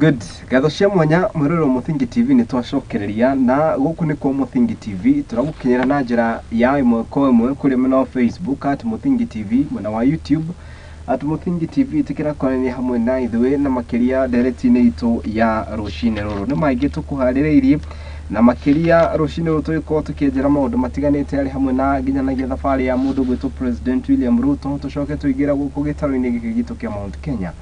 Good. Gatho cia mwanya mwiriro Muthingi TV ni twacokereria na guku ni kwa Muthingi TV turagukinyira na njira ya imwe kwa imwe kuri mena Facebook @Muthingi TV mena wa YouTube @Muthingi TV tikira kwanani hamwe na ithwe na makiria direct-ini itu ya rucine ruru ni maingi tukuhaririirie na makiria rucine ruru tuyiko tukienjera maundu matiganite ari hamwe na nginyanagia thabari ya mundu gwitu President William Ruto tucoke tuigira guku gitaro-ini giki gitu kia Mount Kenya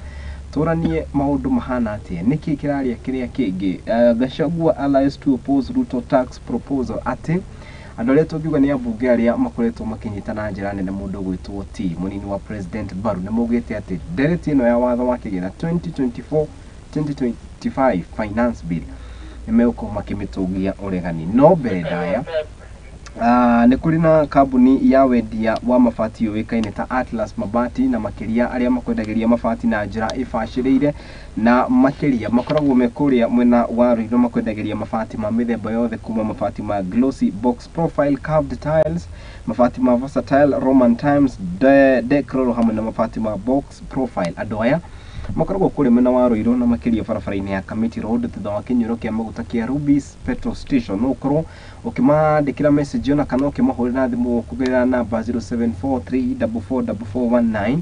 turanie maundu mahana atia niki kiraria kiria kingi Gachagua allies to oppose Ruto tax proposal ati andu tugiuga ni abunge aria makoretwo makinyitana njira nene mundu gwitwo T munini wa President Baru ni mugite ati direct ino ya watho wa kigira 2024-2025 finance bill imeuko makimitugia uregani no mbere ndaya ni kuri na kambuni ya wendia wa mabati yoikaine ta Atlas Mabati na makiria aria makwendagiria mabati na njira ibashirire na makiria makoragwo mekuria mwena wa Ruiru makwendagiria mabati ma mithemba yothe kuma mabati ma glossy box profile curved tiles mabati ma versatile Roman times decor hamwe na mabati ma box profile adoya makoragwo kuri mwena wa Ruiru na makiria barabara-ini ya Kamiti Road thutha wa kinyuro kia maguta kia Rubis petrol station no korwo ukimandikira message ona kana ukimahurira thimu kugerera namba 0743444419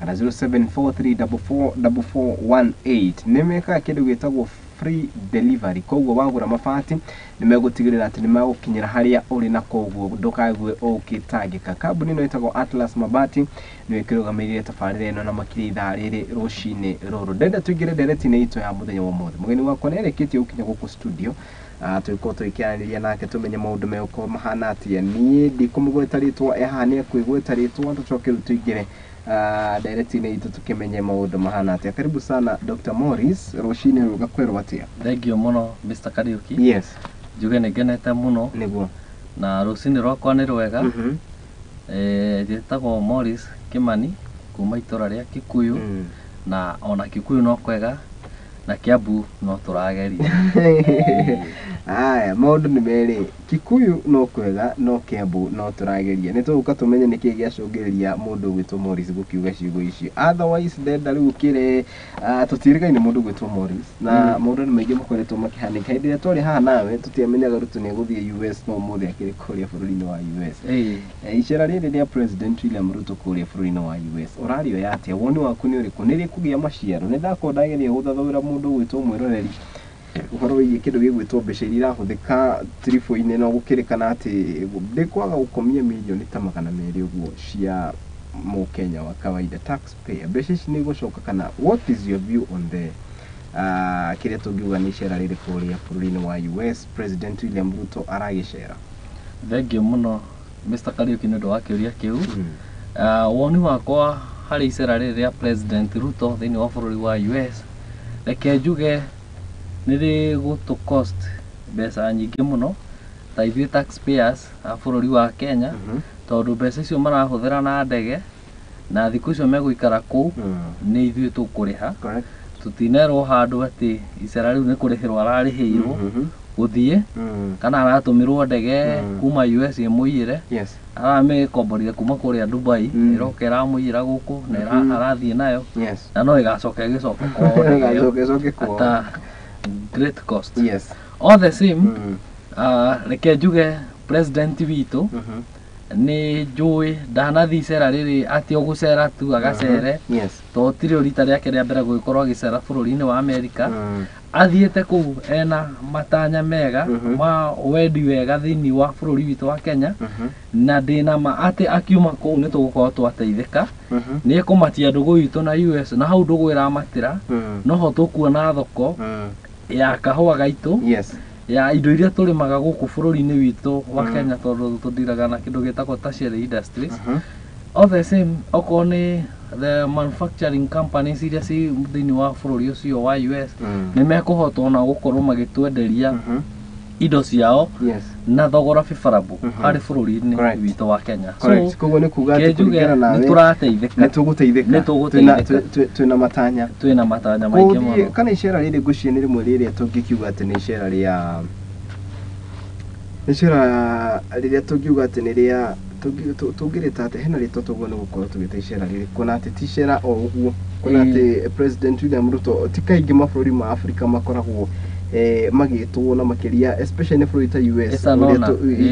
kana 0743444418 nimeka kindu gitagwo free delivery koguo wagura mabati nimegutigirira ati nimagukinyira haria uri na koguo ndukagwe ukitangika kambuni no itagwo Atlas Mabati niwe kirugamirire tafarire ino na makiri ithaa riri rucine ruru ndenda tuigire direct-ini itu ya muthenya wa mothe mugeni wakwa nereketie ukinya guku studio tulikuwa tuikianiriria nake tumenye maundu meuko mahana atia ni ndikumugweta ritwa ehania kwigweta ritwa tucoke tuigire direct-ini itu tukimenye maundu mahana atia karibu sana Dr. Morris rucine ruga kweru atia thank you muno Mr. Kariuki yes juge negenete muno niguo na rucine rwakwa ni rwega njitagwo Morris Kimani kuma itora ria Kikuyu na ona Kikuyu no kwega na Kiambu no turageria aya maundu ni meri Kikuyu no kwega no Kiambu no turageria ni tuka tumenye niki giacungiriria mundu gwitwo Morris gukiuga ciugo ici otherwise ndenda riu kire tutirigaine mundu gwitwo Morris na maundu ni maingi makoretwo makihanika hindi twari haha nawe tutiamenyaga Ruto ni guthie US no muthe akiri kuria bururi-ini wa US icera riri ria President William Ruto kuria bururi-ini wa US urario yatia woni waku ni uriku ni rikugia maciaro ni ndakondageria guthathura mundu gwitwo mwiroreri uhoro wigie kindu gigwitwo mbeca iria irahuthika trifo-ini no gukirikana ati ndikwaga gukomia milioni ta 200 uguo cia Mukenya wa kawaida taxpayer mbeca ici ni gucoka kana what is your view on the kiria tungiuga ni icera riri kuria bururi-ini wa US President William Ruto aragicera thank you muno Mr. Kariuki ni ndo wakiuria kiu woni wakwa hari icera riri ria President Ruto thini wa bururi wa US reke njuge niri gutu cost mbeca nyingi muno ta ithuĩ taxpayers a bururi wa Kenya tondu mbeca icio marahuthira na ndege na thiku icio meguikara kuu ni ithuĩ tukuriha tutinerwo handu ati icera riu ni kurihirwo ararihirwo guthie kana aratumirwo ndege kuma US imuiyire aramĩkomborire kuma kuria Dubai iroka iramuiyira guku na arathie nayo na no igacoka igicoka kwa great cost all the same reke njuge president witu ni njui ndanathi icera riri ati ugucera tu agacere to tiri rita riake ria mbere gugikorwo agicera bururi-ini wa America athiete kuu ena matanya mega ma wendi wega thini wa bururi witu wa Kenya na ndina ma ati akiuma kuu ni tugukorwo twateithika ni ekumatia ndugu witu na US na hau ndugu iramatira no ho tukuona thoko ya kahua gaitu ya indo iria turimaga guku bururi-ini witu wa Kenya tondu tutiraga na kindu gitagwo tertiary industries all the same okoni the manufacturing companies iria ci thini wa bururi ucio wa US ni mekuhotwo na gukorwo magitwenderia indo ciao na thogora favorable hari bururi-ini witu wa Kenya so koguo ni kuga ati kuringana nawe ni turateithika twina matanya maingi muno kana icera riri ngucie ni rimwe riria tungikiuga ati ni icera ria riria tungiuga ati ni ria tungirita ati hena ritwa tuguo ni gukorwo tugite icera riri kuna ati ticera o uguo kuna ati President William Ruto ti kaingĩ mabũrũri ma Africa makoragwo magĩtwo na makĩria especially bũrũri ta US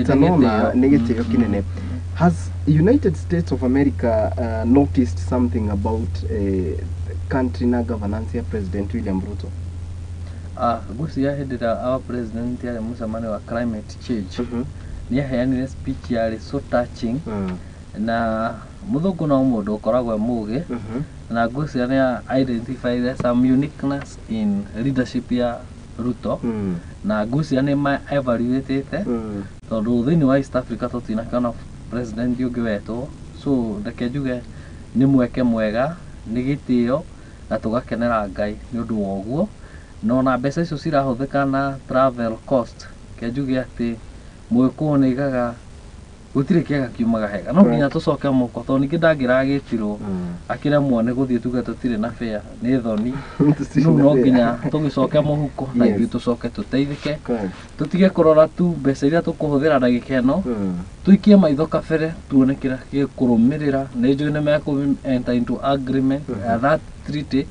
itanona nĩ gĩtĩo kĩnene. Has United States of America noticed something about country na governance ya President William Ruto? Gucia hĩndĩ our president ya mũcemanio wa climate change ni aheanire speech yari so touching na mũthũngũ no mũndũ ũkoragwo mũũgĩ na gucia ni identify some uniqueness in leadership ya Ruto na gucia ni ma evaluate tondũ thĩinĩ wa East Africa tũtina kana president ũngĩ wetwo, so ndeke njuge nĩ mweke mwega nĩ gĩtĩo na tũgakenera Ngai nĩ ũndũ wa ũguo. No na mbeca icio cirahũthĩka na travel cost ke njuge atĩ mwĩkũ nĩ igaga gũtirĩ kĩega kiumaga hega no nginya tũcoke mũko tondũ ningĩ ndangĩragĩtirwo akĩremwo nĩ gũthiĩ tuge tũtirĩ na fare nĩ thoni no nginya tũgĩcoke mũhuko na ithuĩ tũcoke tũteithĩke tũtige kũrora tu mbeca iria tũkũhũthĩra ndagĩka ĩno tũikie maitho kabere tuone kĩrĩa gĩkũrũmĩrĩra nĩ njũĩ nĩ mekũ enter into agreement that treaty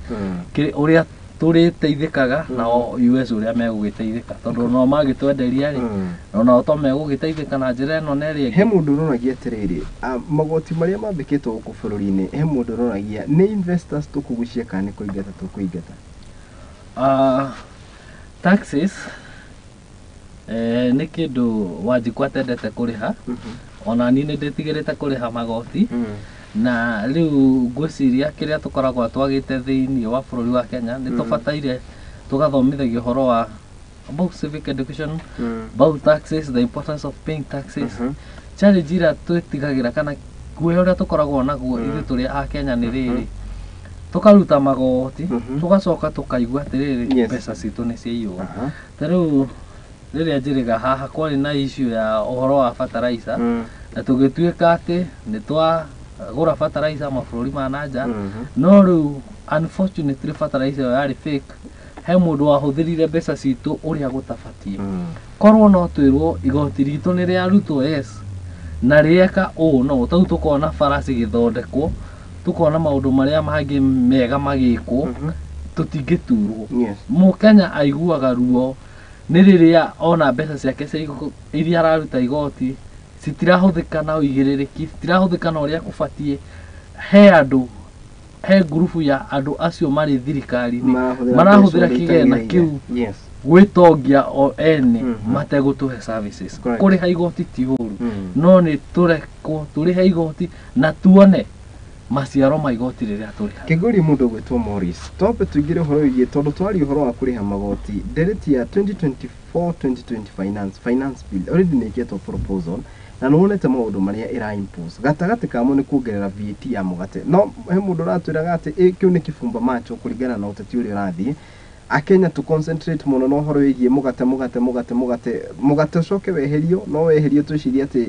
ũrĩa tũrĩteithĩkaga na US ũrĩa megũgĩteithĩka tondũ no magĩtwenderia rĩ no to megũgĩteithĩka na njĩra ĩno na ĩrĩa he mũndũ ũronagia atĩrĩrĩ magoti marĩa mambĩkĩtwo gũkũ bũrũri-inĩ he mũndũ ũronagia nĩ investors tũkũgucia kana nĩ kũingata tũkũingata taxes nĩ kĩndũ Wanjikũ atendete kũrĩha ona niĩ nĩ ndĩtigĩrĩte kũrĩha magoti na rĩu ngwĩciria kĩrĩa tũkoragwo twagĩte thĩinĩ wa bũrũri wa Kenya nĩ tũbataire tũgathomithagio ũhoro wa about civic education about taxes, the importance of paying taxes challenge ira twĩtigagĩra kana guoya ũrĩa tũkoragwo naguo ithuĩ tũrĩ a Kenya nĩ rĩrĩ tũkaruta magoti tũgacoka tũkaigua atĩrĩrĩ mbeca citũ nĩ ciaiywo tarĩu rĩrĩa njĩrĩga haha kwarĩ na issue ya ũhoro wa fertilizer na tũgĩtuĩka atĩ nĩ gũra fertilizer mabũrũri ma nanja no rĩu unfortunately fertilizer yarĩ fake he mũndũ wahũthĩrire mbeca citũ ũrĩa gũtabatiĩ korwo no twĩrwo igoti ritũ nĩ rĩarutwo na rĩeka no tau tũkona bara cigĩthondekwo tũkona maũndũ marĩa mangĩ mega magĩkwo tũtingĩturwo Mũkenya aiguaga ruo nĩ rĩrĩa ona mbeca ciake iria araruta igoti citirahũthĩka na ũigĩrĩrĩki citirahũthĩka na ũrĩa kũbatiĩ he andũ he grupu ya andũ acio marĩ thirikari-inĩ marahũthĩra kĩgĩna kĩu gwĩtongia o ene mategũtũhe services kũrĩha igoti ti ũru no nĩ tũrekwo tũrĩhe igoti na tuone maciaro ma igoti rĩrĩa tũrĩha kĩgũri mũndũ gwĩtwo Morris tope tũingĩre ũhoro wĩgiĩ tondũ twari ũhoro wa kũrĩha magoti ndereti ya 2024-2020 finance bill already nĩ ĩkĩtwo proposal na no wonete maũndũ marĩa ĩra impose gatagatĩ kamo nĩ kuongerera VAT ya mũgate no he mũndũ ũratwĩraga atĩ kĩu nĩ kĩbumba macho kũringana na ũteti ũrĩa ũrathiĩ Akenya to concentrate mũno no ũhoro wĩgiĩ mũgate ũcoke weherio no weherio twĩcirie atĩ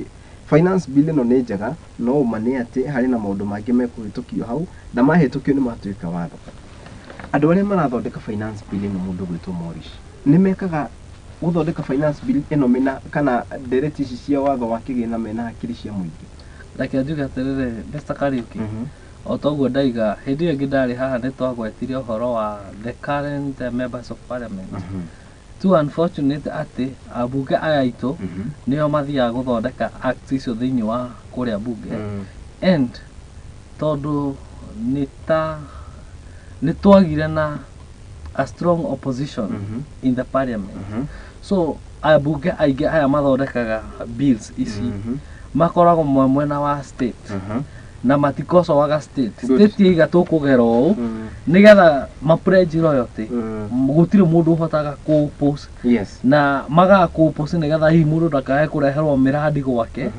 finance bill ĩno nĩ njega no ũmane atĩ harĩ na maũndũ mangĩ mekũhĩtũkio hau na mahĩtũkio nĩ matuĩka watho andũ arĩa marathondeka finance bill ĩno mũndũ gwĩtwo Morris nĩ mekaga gũthondeka finance bill ĩno mena kana ndereti ici cia watho wa kĩgĩna mena hakiri cia mũingĩ reke njuge atĩrĩrĩ Mr. Kariuki o toguo ndaiga hĩndĩ ĩyo ndarĩ haha nĩ twagwetire ũhoro wa the current members of parliament too unfortunate atĩ ambunge aya aitũ nĩo mathiaga gũthondeka acts icio thĩinĩ wa kũrĩa bunge and tondũ nĩ twagire na a strong opposition in the parliament so ambunge aingĩ aya mathondekaga bills ici makoragwo mwena wa state na matikocoaga state iga tũkũgera ũũ nĩgetha mapledge loyalty gũtirĩ mũndũ ũhotaga kũ-oppose na maga-kũ-oppose nĩgetha hihi mũndũ ndakae kũreherwo mĩradi gwake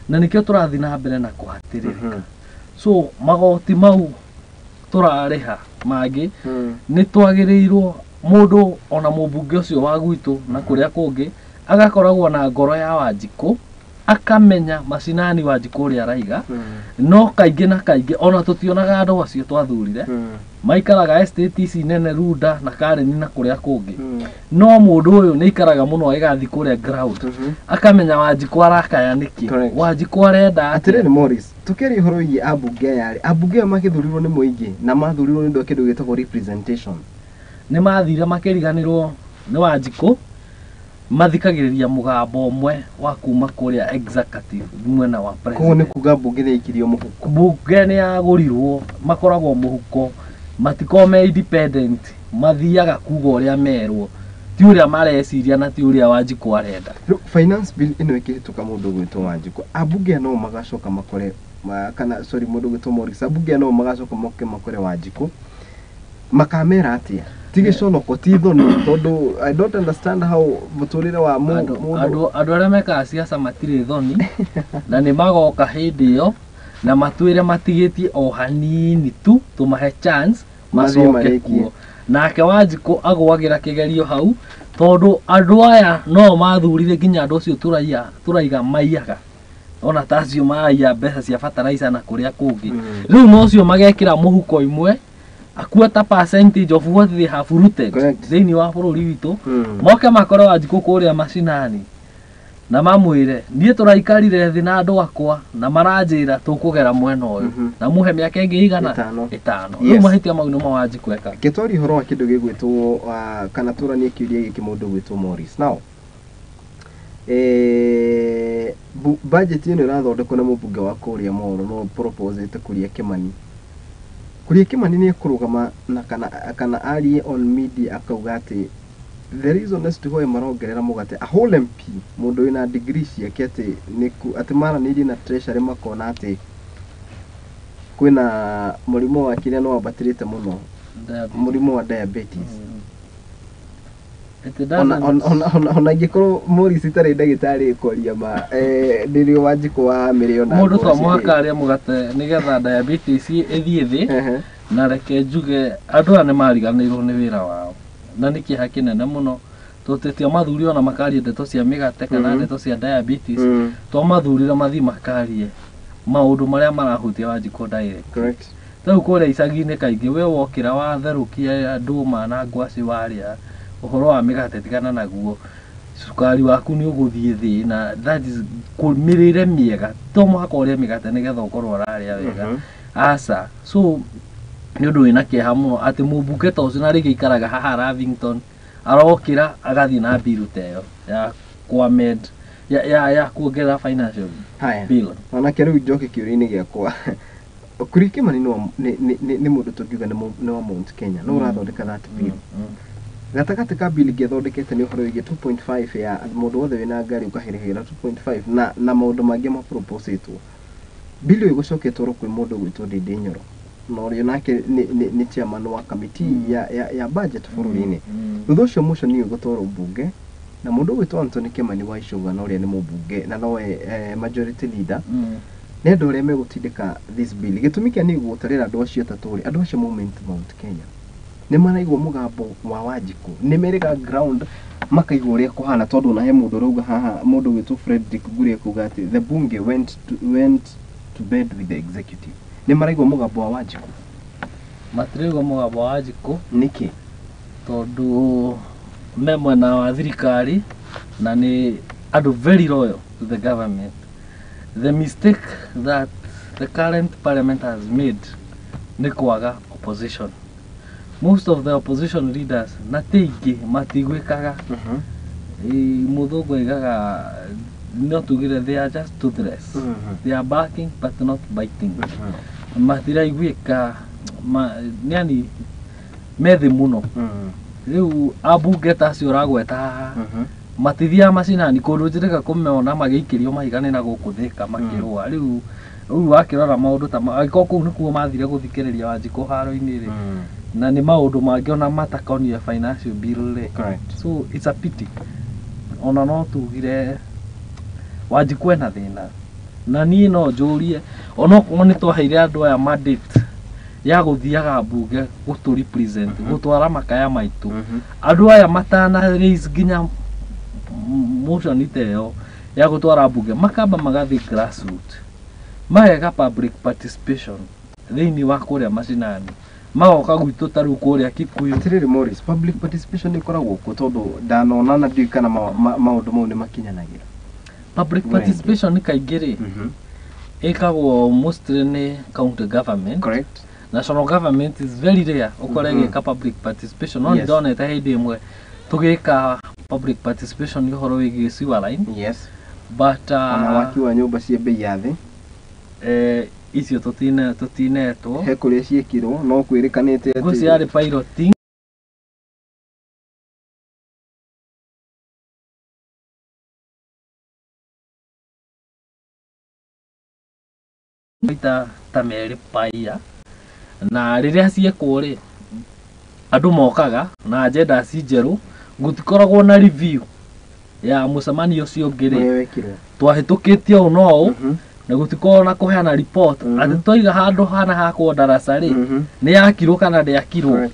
na nĩkĩo tũrathiĩ na mbere na kũhatĩrĩrĩka so magoti mau tũrarĩha mangĩ nĩ twagĩrĩirwo mũndũ ona mũmbunge ũcio wa gwitũ na kũrĩa kũngĩ agakoragwo na ngoro ya Wanjikũ akamenya macinani Wanjikũ ũrĩa araiga no kaingĩ na kaingĩ ona tũtionaga andũ acio twathurire maikaraga estate ici nene Runda na Karen na kũrĩa kũngĩ no mũndũ ũyũ nĩ ikaraga mũno agathi kũrĩa ground akamenya Wanjikũ arakaya nĩkĩ Wanjikũ arenda atĩrĩrĩ Morris tukĩria ũhoro wĩgiĩ ambunge magĩthurirwo nĩ mũingĩ na mathurirwo nĩ ũndũ wa kĩndũ gĩtagwo representation nĩ mathire makĩriganĩrwo nĩ Wanjikũ mathikagĩrĩria mũgambo ũmwe wa kuma kũrĩa executive mwena wa president koguo nĩ kuga mbunge nĩ aikirio mũhuko mbunge nĩ yagũrirwo makoragwo mũhuko matiko me independent mathiaga kuga ũrĩa merwo ti ũrĩa mareciria na ti ũrĩa Wanjikũ arenda finance bill ĩno ĩkĩhĩtũka mũndũ gwĩtwo Wanjikũ ambunge no magacoka makore kana sorry mũndũ gwĩtwo Morris ambunge no magacoka makore Wanjikũ makamera atĩa tigiconoko ti thoni tondu I don't understand how mũtũrĩre wa andũ arĩa mekaga ciaca matirĩ thoni na nĩ magoka hĩndĩ ĩyo na matwĩre matigĩtie o hanini tu tũmahe chance macoke kuo nake Wanjikũ agwagĩra kĩgerio hau tondu andũ aya no mathurire nginya andũ acio tũraiga maiyaga ona tacio maiya mbeca cia fertilizer na kũrĩa kũngĩ rĩu no cio magekĩra mũhuko imwe akua ta percentage of what they have rooted thĩinĩ wa bũrũri witũ moke makore Wanjikũ kũrĩa macinani na mamwĩre niĩ tũraikarire thĩ na andũ akwa na maranjĩra tũkũgera mwena ũyũ na muhe mĩaka ĩngĩ igana 5 rĩu mahĩtia mau nĩmo Wanjikũ eka gĩtwari ũhoro wa kĩndũ gĩgwĩtwo kana tũranie kĩũria gĩkĩ mũndũ gwĩtwo Morris now budget ĩno ĩrathondekwo nĩ mũmbunge wa kũrĩa Moro no proposete Kuria Kimani nĩ ekũrũgama na kana arie on media akauga atĩ the reason as to why marongerera mũgate a whole MP mũndũ wĩna degree ciake atĩ maranĩirie na treasury makona atĩ kwĩna mũrimũ wa kĩrĩa no wabatĩrĩte mũno mũrimũ wa diabetes ona ingĩkorwo Morris itarĩ ndagĩtarĩ kwaria ma ndĩrĩ Wanjikũ wa mĩrĩona mũndũ to mũhaka arĩa mũgate nĩgetha diabetes ĩthiĩ thĩ na reke njuge andũ aya nĩ mariganĩirwo nĩ wĩra wao na nĩ kĩeha kĩnene mũno tũtĩtio mathuri ona makaria ndeto cia mĩgate kana ndeto cia diabetes to mathurire mathi makarie maũndũ marĩa marahutia Wanjikũ direct rĩu kũrĩa icagi-inĩ kaingĩ we wokĩra watherũkia ndũma na ngwacĩ warĩa ũhoro wa mĩgate tigana naguo cukari waku nĩ ũgũthiĩ thĩ na that is mĩrĩre mĩega to mũhaka ũrĩa mĩgate nĩgetha ũkorwo ũrarĩa wega aca so nĩ ũndũ wĩna kĩeha mũno atĩ mũmbunge ta ũcio na rĩngĩ ikaraga haha Lavington arokĩra agathiĩ na bill ta ĩyo ya kwamed ya kuongerera financial bill onake rĩu njoke kĩũria-inĩ gĩakwa Kuria Kimani nĩ mũndũ tũngiuga nĩ wa Mount Kenya no ũrathondeka that bill gatagatĩ ka bill gĩthondekete nĩ ũhoro wĩgiĩ 2.5 ya mũndũ wothe wĩna ngari ũkahĩrĩhĩra 2.5 na maũndũ mangĩ maproposetwo bill ĩyo ĩgũcoketwo kwĩ mũndũ gwĩtwo Ndindi Nyoro na ũrĩa nake nĩ chairman wa committee ya budget bũrũri-inĩ thutha ũcio mũico nĩ ũgũtwarwo mbunge na mũndũ gwĩtwo Anthony Kimani wa Icũng'wa ũrĩa nĩ mũmbunge na nowe majority leader nĩ andũ arĩa megũtindĩka this bill gĩtũmi kĩa nĩ gũgũtarĩra andũ acio atatũ andũ acio moment Mount Kenya nĩ maraigua mũgambo wa Wanjikũ nĩ merĩga ground makaigua ũrĩa kũhana tondũ na he mũndũ rauga haha mũndũ gwĩtwo Frederick Gure kuga atĩ the bunge went to bed with the executive nĩ maraigua mũgambo wa Wanjikũ matiraigua mũgambo wa Wanjikũ nĩkĩ tondũ me mwena wa thirikari na nĩ andũ very loyal to the government the mistake that the current parliament has made nĩ kwaga opposition most of the opposition leaders na teingĩ matigwĩkaga mũthũngũ aigaga no tugire they are just toothless they are barking but not biting matiraiguĩka yani methi mũno rĩu ambunge ta acio ũragweta haha matithiaga macinani kũndũ njĩrĩga kũmeona magĩikĩrio mahigane na gũkũ Thĩka makĩrũa rĩu wakĩrora maũndũ ta angĩkorwo kũu nĩkuo mathire gũthikĩrĩria Wanjikũ haro-inĩ rĩ na nĩ maũndũ mangĩ ona matakonire financial bill rĩ so it's a pity ona no tugire Wanjikũ ena thĩna na niĩ no njũrie ona okorwo nĩ twaheire andũ aya mandate ya gũthiaga mbunge gũtũ represent gũtwara makaya maitũ andũ aya matana raise nginya motion ĩyo ya gutwara mbunge makamba magathi grassroots mageka public participation thiini wa kuria macinani magoka gwitũ ta rĩu kũrĩa Kikuyu. Atirĩrĩ Morris, public participation nĩ ĩkoragwo kuo tondũ ndanona na ndiũĩ kana maũndũ mau nĩ makinyanagĩra. Public participation nĩ kaingĩ rĩ ĩkagwo mostly nĩ county government. Correct. National government is very rare ukore gĩka public participation no ndonete hĩndĩ ĩmwe tũgĩka public participation ũhoro wĩgiĩ sewer line. Yes. But na waki wa nyũmba cia bei ya thĩ icio tũtinetwo he kũrĩa ciĩkirwo no kwĩrĩkanĩte atĩ gũcio yarĩ piloting ta merĩ paia na rĩrĩa ciekwo rĩ andũ mokaga na agenda njerũ gũtikoragwo na review ya mũcemanio ũcio ũngĩ rĩ twahĩtũkĩtie ũũ no ũũ na gũtikorwo na kũheana report atĩ tũiga handũ hana hakwo ndaraca rĩ nĩ yakirwo kana ndĩakirwo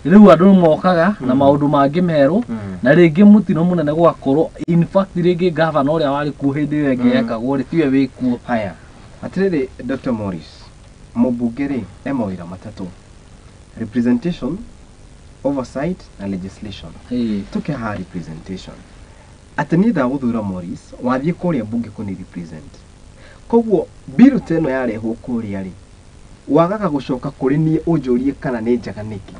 rĩu andũ mokaga na maũndũ mangĩ merũ na rĩngĩ mũtino mũnene gwakorwo in fact rĩngĩ governor ũrĩa warĩ kuo hĩndĩ ĩyo ĩngĩ yekagwo rĩ tiwe wĩ kuo. Haya atirĩrĩ Dr. Morris, mũmbunge rĩ e mawĩra matatũ: representation, oversight na legislation. Tũkĩha representation atĩ niĩ ndagũthura Morris wathiĩ kũrĩa mbunge kũni represent, koguo bill teno yarehwo kũrĩa rĩ wagaga gũcoka kũrĩ niĩ ũnjũrie kana nĩ njega nĩkĩ?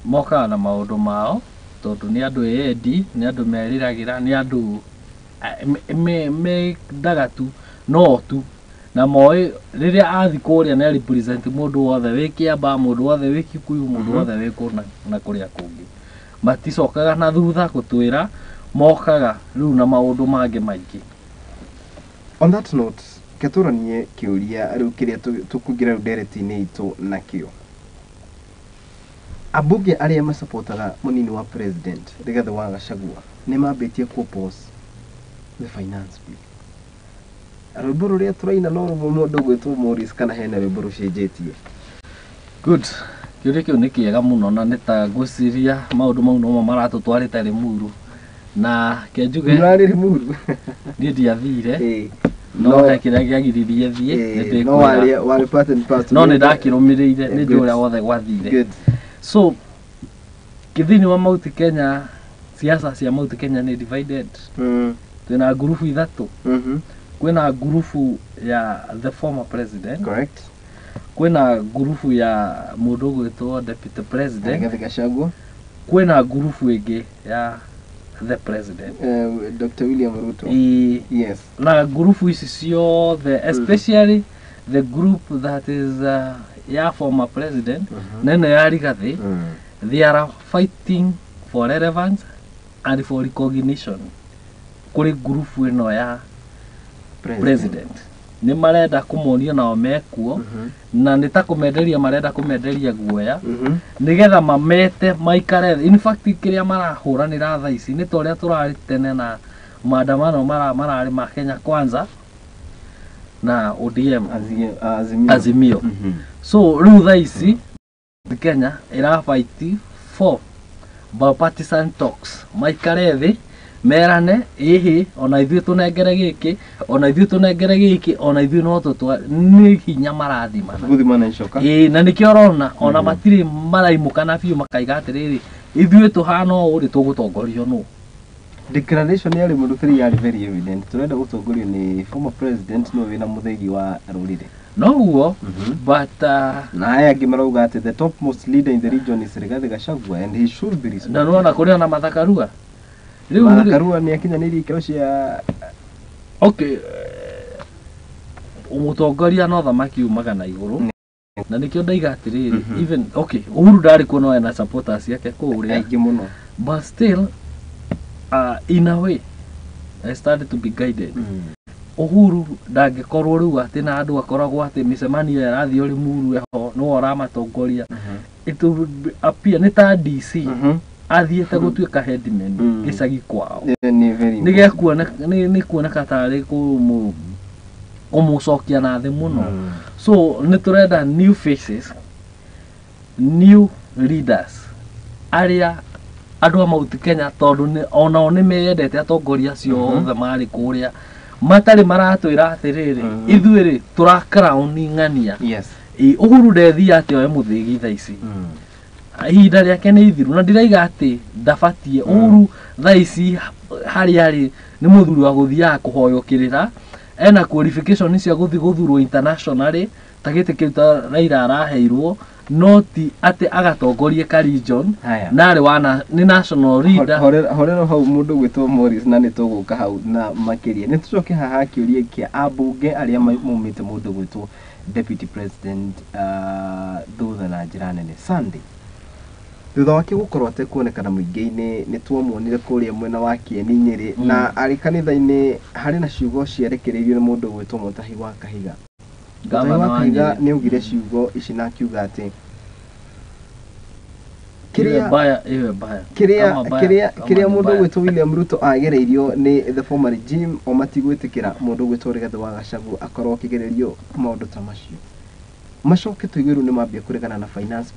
Mokaga na maũndũ mao tondũ nĩ andũ endi, nĩ andũ meriragĩra, nĩ andũ mendaga tu no tu na moĩ rĩrĩa athi kũrĩa nĩ represent mũndũ wothe wĩ Kĩamba, mũndũ wothe wĩ Kikuyu, mũndũ wothe wĩ kũna na kũrĩa kũngĩ. Maticokaga na thutha gũtwĩra, mokaga rĩu na maũndũ mangĩ maingĩ. On that note, ketũranie kĩũria rĩu kĩrĩa tũkũingĩra rĩu ndereti-inĩ itũ nakĩo. Ambunge arĩa masapotaga mũnini wa president Rigathi wa Gachagua nĩ mambĩtie kũ-oppose the finance bill. Rwĩmbo rũrĩa tũraina no rũmwe mũndũ gwĩtwo Morris kana hena rwĩmbo rũcenjetie? Good. Kĩũria kĩu nĩ kĩega mũno na nĩ ta ngwĩciria maũndũ mau no maratũtwarĩte Limuru na kĩnjuge nĩ Limuru niĩ ndiathire no he kĩrĩa gĩagiririe thiĩ no warĩ part and parcel no nĩ ndakĩrũmĩrĩire nĩ njũĩ ũrĩa wothe gwathire. So kĩthĩinĩ wa Mount Kenya, siasa cia Mount Kenya nĩ divided. Twĩna ngurubu ithatũ. Kwĩna ngurubu ya the former president. Correct. Kwĩna ngurubu ya mũndũ gwĩtwo deputy president Rigathi Gachagua. Kwĩna ngurubu ĩngĩ ya the president Dr. William Ruto. Yes. Na ngurubu ici ciothe especially the group that is ya former president nene ya Rigathi, they are fighting for relevance and for recognition kuri ngurubu ĩno ya president. Nĩ marenda kũmonia nao mekuo na nĩ ta kũmenderia marenda kũmenderia guoya nĩgetha mamete maikare. In fact kĩrĩa marahũranĩra thaa ici nĩ ta ũrĩa tũrarĩ tene na maandamano mararĩ ma Kenya Kwanza na ODM Azimio. So rĩu thaa ici Kenya ĩrafight for bipartisan talks, maikare thĩ merane ona ithuĩ tũnengere gĩkĩ, ona ithuĩ tũnengere gĩkĩ, ona ithuĩ no tũtwa nĩ hinya marathimana guthimana icoka. Na nĩkĩo ũrona ona matirĩ maraimũkana biũ makaiga atĩrĩrĩ ithuĩ tũhana ũũ rĩ tũgũtongorio nũ. Declaration ya Limuru 3 yari very evident. Turenda gũtongorio nĩ former president no wĩna mũthegi wa rũrĩrĩ. No guo but na aya angĩ marauga atĩ the topmost leader in the region is Rigathi Gachagua and he should be respected. Na nona kũrĩ ona mathakarua rĩu mathakarua nĩ akinyanĩirie ikĩro cia mũtongoria no thamaki umaga na igũrũ na nĩkĩo ndaiga atĩrĩrĩ even Uhuru ndarĩ kuo no ena supporters yake kũrĩa aingĩ mũno, but still in a way I started to be guided. Uhuru ndangĩkorwo rĩu atĩ na andũ akoragwo atĩ mĩcemanio yarathiĩ ũrĩ Limuru eho no oramatongoria. It will appear nĩ ta DC athiĩte gũtuĩka headman gĩcagi kwao. Nĩ kuoneka tarĩ kũmũcokia na thĩ mũno. So nĩ tũrenda new faces, new leaders arĩa andũ a Mount Kenya tondũ onao nĩ meyendete atongoria acio othe marĩ kũrĩa matarĩ maratwĩra atĩrĩrĩ ithuĩ tũra crown ng'ania Uhuru ndethia atĩ oe mũthĩgi thaa ici ihinda rĩake nĩ ithiru na ndiraiga atĩ ndabatie Uhuru thaa ici harĩa arĩ nĩ mũthuri wa gũthiaga kũhoywo kĩrĩra ena qualification cia gũthiĩ gũthurwo internationally ta gĩtĩ kĩu ta Raila araheirwo no ti atĩ agatongorie ka region na arĩ wana nĩ national leader horero hau mũndũ gwĩtwo Morris na nĩ tũgũka hau na makĩria nĩ tũcoke haha kĩũria kĩa ambunge arĩa maumĩte mũndũ gwĩtwo deputy president thutha na njĩra nene Sunday thutha wake gũkorwo atekuonekana mũingĩ-inĩ nĩ tuomuonire kũrĩa mwena wa Kieni Nyĩrĩ na arĩ kanitha-inĩ harĩ na ciugo ciarekereirio nĩ mũndũ gwĩtwo Mutahi wa Kahiga. Gavana wa Kahiga nĩ augire ciugo ici na akiuga atĩ kĩrĩa mũndũ gwĩtwo William Ruto agereirio nĩ the former regime o matigwĩtĩkĩra mũndũ gwĩtwo Rigathĩ wa Gachagua akorwo akĩgererio maũndũ ta macio. Macoke tuigĩrwo nĩ mambia kũregana na finance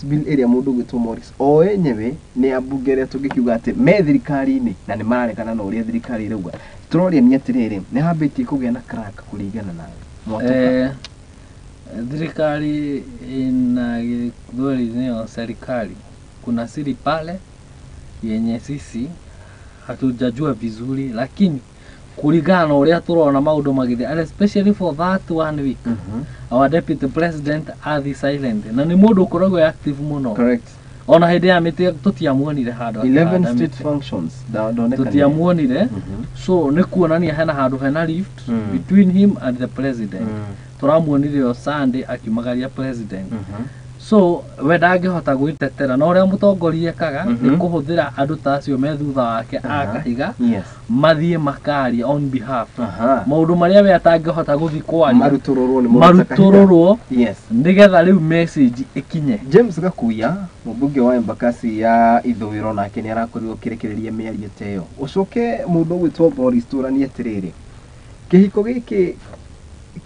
bill ĩrĩa mũndũ gwĩtwo Morris o enyewe nĩ ambunge arĩa tũngĩkiuga atĩ me thirikari-inĩ na nĩ mararegana na ũrĩa thirikari ĩrauga tũroria nĩ atĩrĩrĩ nĩ hambĩtie kũgĩa na crack kũringana nawe thirikari ina githweri ya serikali kuna siri pale yenye sisi hatujajua vizuri lakini kulingana na ũrĩa tũrona maũndũ magĩthiĩ especially for that 1 week our deputy president are silent na nĩ mũndũ ũkoragwo active mũno correct ona hĩndĩ ya mĩtĩ tũtiamuonire handũ 11 state functions tũtiamuonire so nĩ kuonania hena handũ hena rift between him and the president tũramuonire o Sunday akimagaria president so we ndangĩhota gwĩtetera na ũrĩa mũtongoria ekaga nĩ kũhũthĩra andũ ta acio me thutha wake a Kahiga mathiĩ makaria on behalf maũndũ marĩa we atangĩhota gũthiĩ kwaria marutũrũrwo nĩgetha rĩu message ĩkinye. James Gakuya mũmbunge wa Embakasi ya ithũĩro nake nĩ arakorirwo kĩrekereria mĩario ta ĩyo ũcoke mũndũ gwĩtwo Boris tũranie atĩrĩrĩ kĩhiko gĩkĩ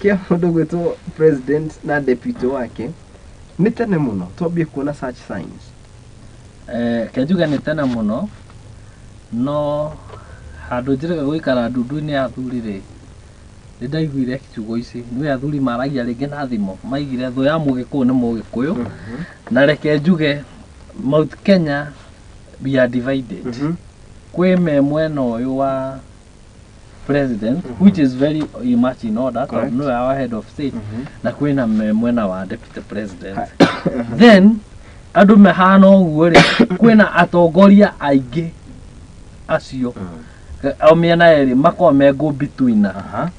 kĩa mũndũ gwĩtwo president na deputy wake nĩ tene mũno twambie kuona such signs kĩnjuga nĩ tene mũno no handũ njĩrĩga gũikara ndundu-inĩ ya athuri rĩ nĩ ndaiguire kiugo ici nĩ athuri maragia rĩngĩ na thimo maigire thũ ya mũgĩkũyũ nĩ mũgĩkũyũ na reke njuge Mount Kenya we are divided kwĩ me mwena ũyũ wa president which is very much in order to know our head of state na kwĩna mwena wa deputy president then andũ mehana ũguo rĩ kwĩna atongoria aingĩ acio o mĩena yerĩ makorwo me go between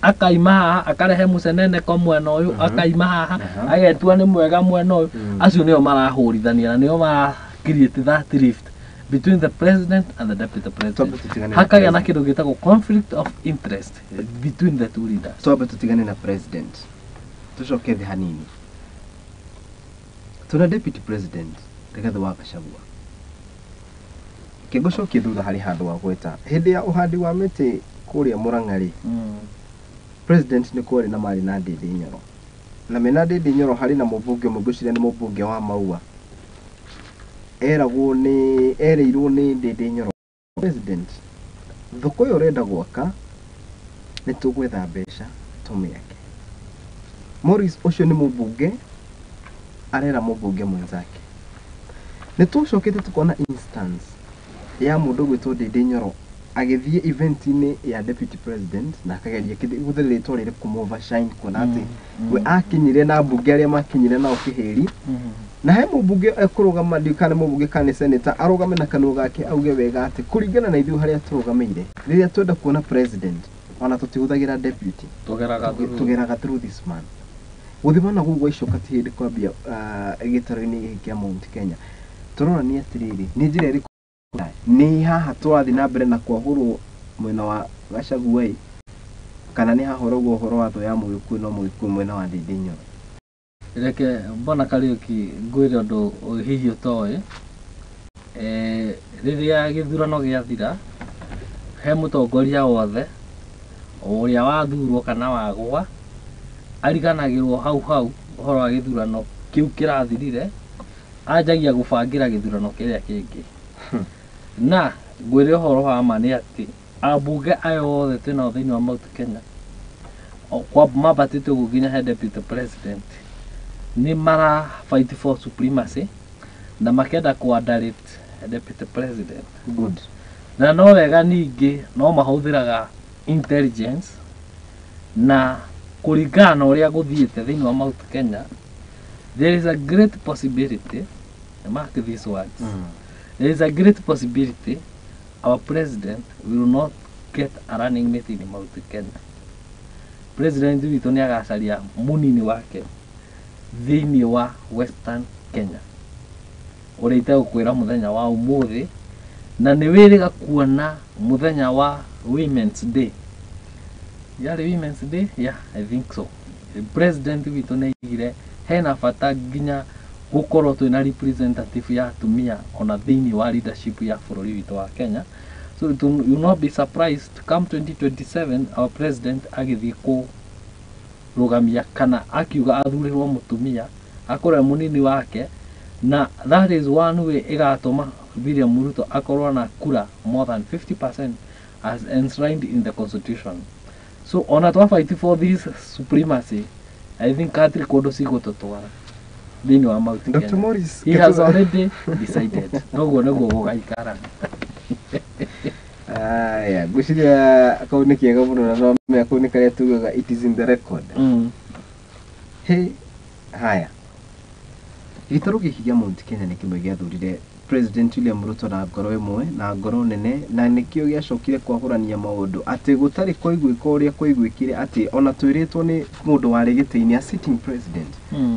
akaima haha akarehe mũcenene kwa mwena ũyũ akaima haha agetua nĩ mwega mwena ũyũ acio nĩo marahũrithania na nĩo mara create that rift between the president and the deputy president. Hakagĩa na kĩndũ gĩtagwo conflict of interest between the two leaders. Twambe tutigane na president tucoke thĩ hanini tuna deputy president Rigathĩ wa Gachagua kĩngũcokia thutha harĩ handũ wa gweta hĩndĩ ya ũhandi wa mĩtĩ kũrĩa Mũrang'a president nĩ kwarĩ na marĩ na Ndĩndĩ Nyoro na mena Ndĩndĩ Nyoro harĩ na mũmbunge mũngũciria nĩ mũmbunge wa Maua eragwo nĩ ereirwo nĩ Ndĩndĩ Nyoro president thoko ĩyo ũrenda gwaka nĩ tũgwetha mbeca tũmĩake. Morris ũcio nĩ mũmbunge arera mũmbunge mwenzake nĩ tũcokete tukona instance ya mũndũ gwĩtwo Ndĩndĩ Nyoro agĩthiĩ event-inĩ ya deputy president na akageria gũtheria rĩtwa rĩrĩ kũmũovershine kuona atĩ we akinyire na mbunge arĩa makinyire nao kĩhĩri na he mũmbunge ekũrũgama ndikane mũmbunge kana senator arũgame na kanua gake auge wega atĩ kũringana na ithuĩ harĩa tũrũgamĩire rĩrĩa twenda kuona president ona tũtihũthagĩra deputy tũgeraga through this man gũthimana gũgwa icoka ti hĩndĩ kwambia gĩtaro-inĩ gĩkĩ kĩa Mount Kenya tũronania atĩrĩrĩ nĩ njĩra ĩrĩkũ nĩ haha tũrathiĩ na mbere na kwahũrwo mwena wa Gachagua kana nĩ hahora ũhoro wa thũ ya mũgĩkũyũ no mũgĩkũyũ mwena wa Ndĩndĩ Nyoro. Reke mbona Kariuki ngwĩre ũndũ hihi ũtoĩ rĩrĩa gĩthurano gĩathira he mũtongoria wothe ũrĩa wathurwo kana wagwa ariganagĩrwo hau ũhoro wa gĩthurano kĩu kĩrathirire anjagia gũbangĩra gĩthurano kĩrĩa kĩngĩ na ngwire horo wa mani ati abunge ayo othe twina thiini wa Mount Kenya kwa mabatite gukinya he deputy president ni mara fight for supremacy na makenda kuandarate deputy president. Good. Na no wega ningi no mahuthiraga intelligence na kuringana uria guthiite thiini wa Mount Kenya. There is a great possibility, mark these words, there is a great possibility our president will not get a running mate in Mount Kenya. President witu ni agacaria munini wake thiini wa Western Kenya uria itagukwira muthenya wa umuthi, na ni wiriga kuona muthenya wa Women's Day. Yari Women's Day? Yeah, I think so. President witu ni igire hena bata nginya gukorwo twina representative ya atumia ona thiini wa leadership ya bururi witu wa Kenya. So you will not be surprised come 2027 our president agithii ku rugamia kana akiuga athurirwo mutumia akorwo munini wake, na that is one way igatuma William Ruto akorwo na kura more than 50% as enshrined in the constitution. So ona twa fight for this supremacy, I think Katri Kodo sigototwara thiini wa Mount Kenya. Dr. Morris, he has already decided. Noguo gugaikara. Aya, gwiciria akauni kiega muno na no me akauni karia tugaga it is in the record. Hey, haya. Gitaro giki gia Mount Kenya ni kimwe giathurire President William Ruto na ngoro imwe na ngoro nene, na nikio giacokire kwahurania maundu ati gutari koiguika uria koiguikire ati ona twiritwo ni mundu wari gitiini a sitting president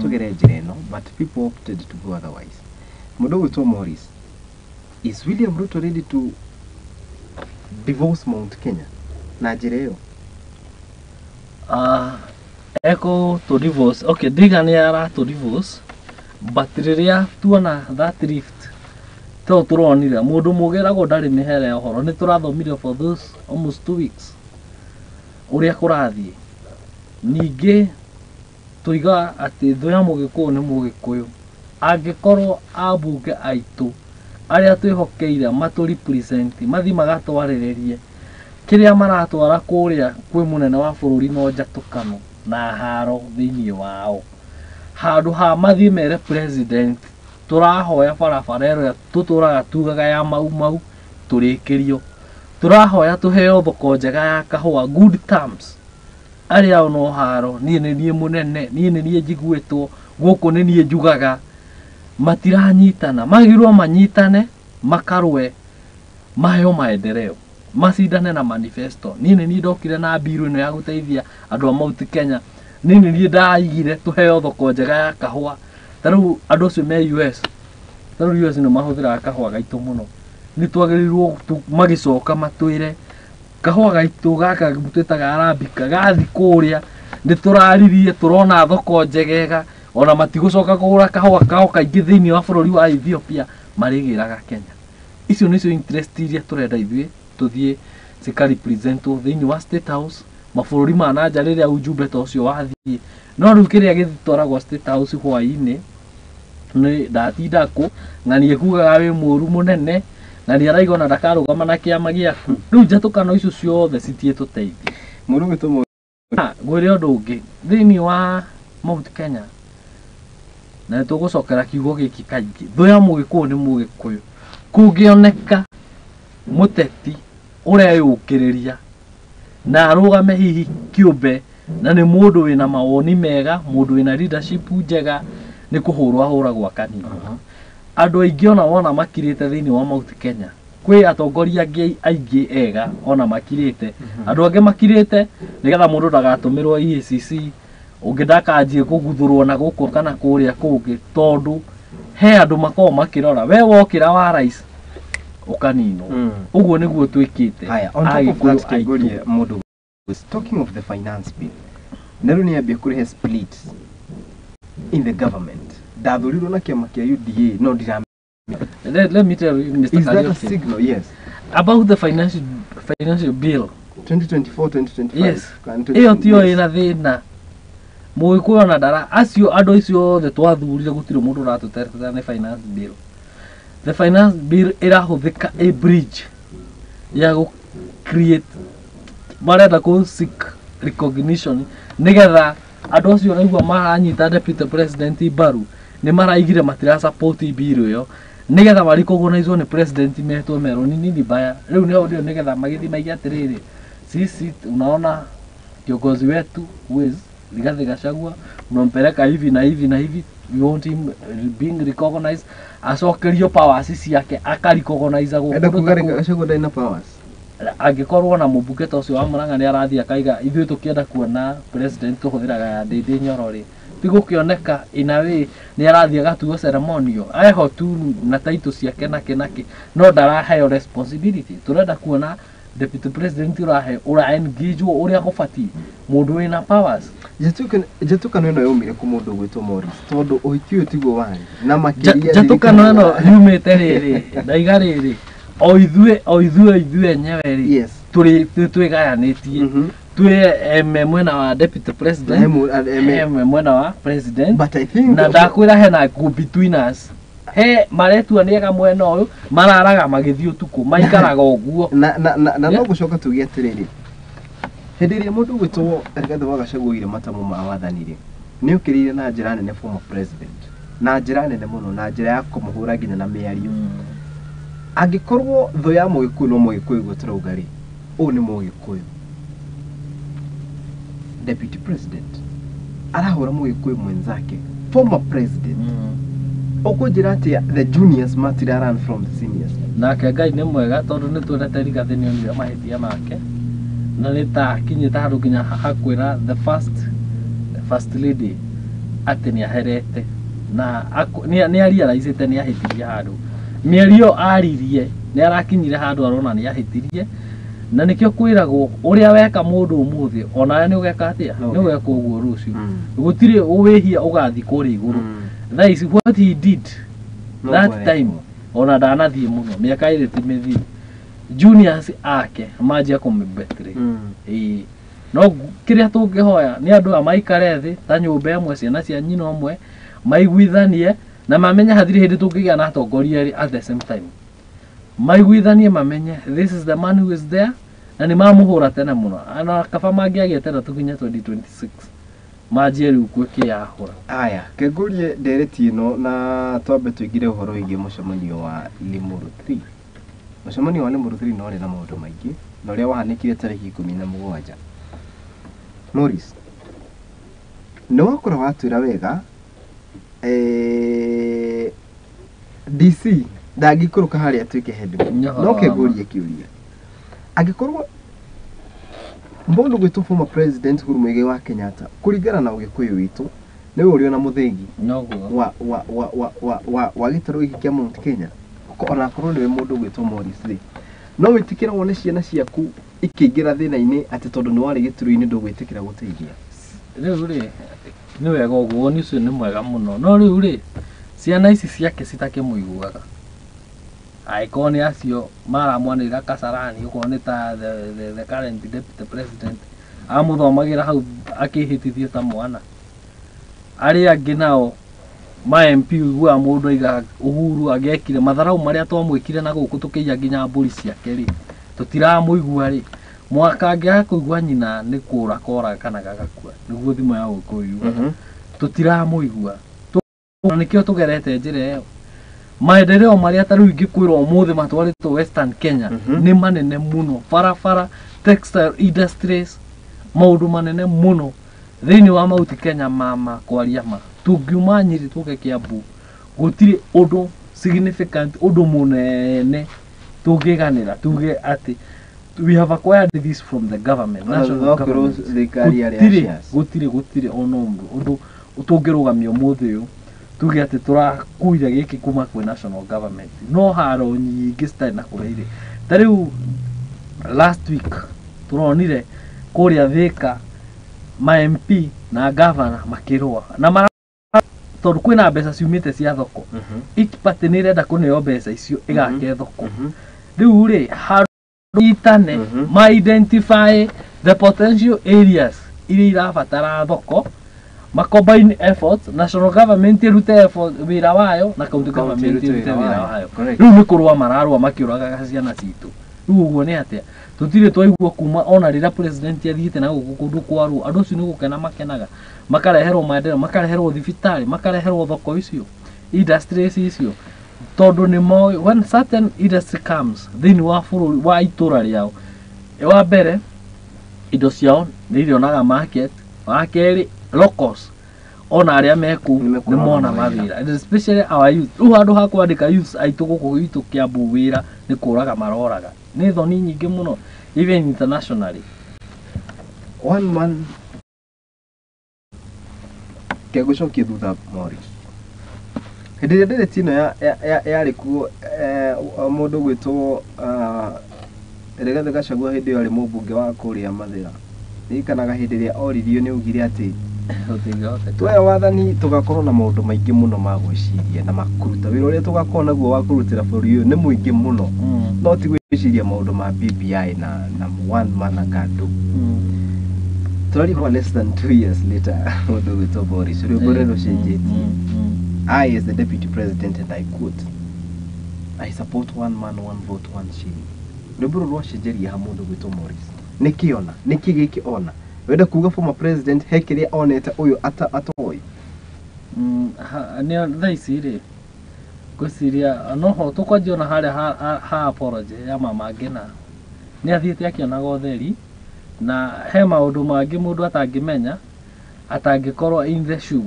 tugere njira ino, but people opted to go otherwise. Mundu witwa Morris, is William Ruto ready to divorce Mount Kenya na njira iyo? Eko to divorce, okay, diga ni ara to divorce, but riria tuona that rift to turonira mundu mugeragwo ndari mihere horo ni turathomire for those almost 2 weeks uria kurathie. Ningi tuiga ati thoya mugikuyu ni mugikuyu, angikorwo abunge aitu aria twihokeire matu represent mathi magatwariririe kiria maratwara kuria kwi munene wa bururi no njatukano na haro thiini wao, handu ha mathi mere president turahoya barabara ĩrĩa tuturaga tugaga ya mau turikirio, turahoya tuheo thoko njega ya kahua good terms aria ono haro nie munene nie njiguitwo guku nie njugaga matiranyitana, magirwo manyitane makarwe maheo maendeleo macindane na manifesto. Nie ndokire na biru ino ya guteithia andu a Mount Kenya, nie ndaigire tuheo thoko njega ya kahua. Taru andu acio me US, taru US no mahuthira kahua gaitu muno, ni twagirirwo magicoka matwire kahua gaitu gaka twitaga Arabica gathi kuria ni turaririe turona thoko njegega, ona matigucoka kugura kahua kao kaingi thiini wa bururi wa Ethiopia marigiraga Kenya. Icio nicio interest iria turenda ithuĩ tuthie cikari presentwo thiini wa State House mabururi ma nanja riria ujumbe ta ucio wathie. No riu kiria githitwaragwo State House hwaini ni ndatinda ku na nie kugaga wi muru munene na ni araigona ndakarugama na kiama giaku. Riu njatukano icio ciothe citie tuteithie muru gitu gwire undu ungi thiini wa Mount Kenya, na tugucokera kiugo giki kaingi thoya mugikuyu ni mugikuyu. Kungioneka muteti uria yukiriria na arugame hihi kiumbe na ni mundu wina mawoni mega, mundu wina leadership njega, ni kuhurwa gwa kanini. Andu aingi ona wona makirite thiini wa Mount Kenya, kwi atongoria aingi ega ona makirite, andu angi makirite nigetha mundu ndagatumirwo EACC ungi ndakanjie kuguthurwo na guku kana kuria kungi, tondu he andu makoo makirora we wokira wa rais ukanino. Uguo niguo twikite. Haya, on top of that, Kaiguria Modu was talking of the finance bill. Nero ni abia kurihe split in the government. Dathurirwo na kiama kia UDA no ndira. Let me tell you, Mr. Is that a signal? Yes. About the financial bill 2024-2025. yes, iyo tio ina thina muikuona ndara acio andu icio othe twathurire gutire mundu ratuterera ni finance bill. the finance bill irahuthika a bridge ya go create marenda ku seek recognition nigetha andu acio raigua maranyita deputy president mbaru ni maraigire matira support bill yo nigetha bari recognize ni president metwo mero nini baya riu ni audio nigetha magithi maigi atiriri sisi unaona kiongozi wetu Wiz Rigathi Gachagua unampeleka hivi na hivi na hivi, we want him being recognized, acokerio powers ciake akarecognize go enda kugarika Gachagua ndaina powers angikorwo na mubuketa ucio wa Murang'a ni arathia kaiga ithuĩ tukienda kuona president tuhuthiraga ya Ndindi Nyoro ri tigukioneka inawe ni arathia gatuo ceremonial aho tu na title ciake nake no ndaraheyo responsibility. Turenda kuona deputy president ura engage uria gubati mundu wina powers. Jatukano ino yumire ku mundu gwitwo Morris tondu uhikio tiguo wani na makiria jatukano ino yumite riri ndaiga riri o ithuĩ enyewe ri turi twigayanĩtie twi mwena wa deputy president mwena wa president na ndakwira hena go between us he maretua niega mwena uyu mararaga magithio tuku maikaraga uguo na no gucoka tugie atiriri hindi iria mundu gwitwo Rigathi wa Gachagua ire matamu ma wathani ri ni ukirire na njira nene former president na njira nene muno na njira ya kumuhura nginya na miario angikorwo tho ya Mũgĩkũyũ no Mũgĩkũyũ gũturauga ri u ni Mũgĩkũyũ deputy president arahura Mũgĩkũyũ mwenzake former president ukujira ati the juniors matira run from the seniors nake Ngai ni mwega tondu ni twendete Rigathi ni onire mahithia make na nita kinyita handu nginya hakwira the first lady ati ni aherete na ni ariaraicite ni ahitirie handu mierio aririe ni arakinyire handu arona ni ahitirie na nikio kwiragwo uria weka mundu umuthi ona ni ugeka atia ni ugeka uguo rucio gutire uwihia ugathi kuri iguru that is what he did that time ona ndanathie muno miaka iri ti mithi juniors ake manjia kumibetri no kiria tungihoya ni andu amaikare thi ta nyumba imwe ciana cia nyina omwe maiguithanie na mamenye hathiri hindi tungigia na atongoria at the same time maiguithanie mamenye this is the man who is there na ni mamuhura tena muno ana kaba mangiagia tena tukinya 2026 majie riu kwiki yahura aya kegurie ndereti ino na twambe tuigire uhoro wigi mucemanio wa Limuru 3 mucemanio wa Limuru 3 no ri na maundu maingi na uria wahanikire tariki 17 Morris no wakora watwira wega DC ndangikuruka haria twike head no kegurie kiuria angikorwo mbondu gwitu former president Uhuru Muigai wa Kenyatta kuringana na Ugikuyu witu ni urio na muthengi wa gitaro giki kia Mount Kenya ona korwo ni mundu gwitwo Morris ri no witikira wone ciana ciaku ikingira thina-ini ati tondu ni wari gituru-ini ndugwitikira guteithia riu ri ni wega uguo ni ucio ni mwega muno no riu ri ciana ici ciake citakimuiguaga aikoni acio maramwanira Kasarani ukone ta the current deputy president amuthomagira hau akihitithio ta mwana ari angi nao ma MP gwa mundu aiga Uhuru agekire matharau maria twamwikire na guku tukiya nginya mburi ciake ri tutiramuigua ri mwaka angia kuigua nyina ni kura kora kana gagakua niguo thimo ya Ugikuyu tutiramuigua nikio tugerete njira iyo maendeleo maria taru ingikwirwo umuthi matwaritwo Western Kenya ni manene muno farafara textile industries maundu manene muno thiini wa Mount Kenya mama kwaria ma tungiuma Nyeri tuke Kiambu gutiri undu significant undu munene tungiganira tuge ati we have acquired this from the government national government gutiri ono undu utungirugamio muthi uyu tuge ati turakuira giki kuma kwi national government no haro nyingi style na kureire tariu last week turonire kuria Thika ma MP na governor makirwa na tondu kwina mbeca ciumite cia thoko each party ni renda kuneo mbeca icio igake thoko riu ri harutane ma identify the potential areas iria irabatara thoko combine efforts, national government irute effort wira wayo na county government irute wira wayo. Riu ni kurwa mararwa makiuraga ciana citu. Riu uguo ni atia tutire twaigua kuma ona rira president athiite na gukundu kwaru andu cio ni gukena makenaga makareherwo maendeleo makareherwo thibitari makareherwo thoko icio industries icio tondu ni moi when certain industry comes thini wa bururi wa itura riao wa mbere indo ciao ni irionaga market wa keri locals ona aria meku ni mona mawira and especially our youth andu ha kwandika youth aitu guku itu Kiambu wira ni kuraga maroraga ni thoni nyingi muno even internationally. One man kegucokia thutha Morris hindi ria ndire tino yari kuo mundu gwitwo Rigathi Gachagua hindi yari mubunge wa kuria Mathira nikanaga hindi ria oririo ni ugire ati twa wathani tugakorwo na maundu maingi muno ma gwiciria na makuruta wira uria tugakorwo naguo wa kurutira buri uyu ni muingi muno no ti gwiciria maundu ma BBI na one man agadu less than 2 years later mundu gwitwo Boris Rugurero cenjetie I as the deputy president and I quote I support one man one vote one shilling Rugurero rwacenjeria ha mundu gwitwo Morris nikiona nikigiki ona wenda kuga former president hekiria onete uyu atoi ni thaici ri gwiciria no ho tukwanjiona haria ha apology ya mama ngena ni athiite akionaga utheri na he maundu mangi mundu atangimenya atangikorwo in the shoe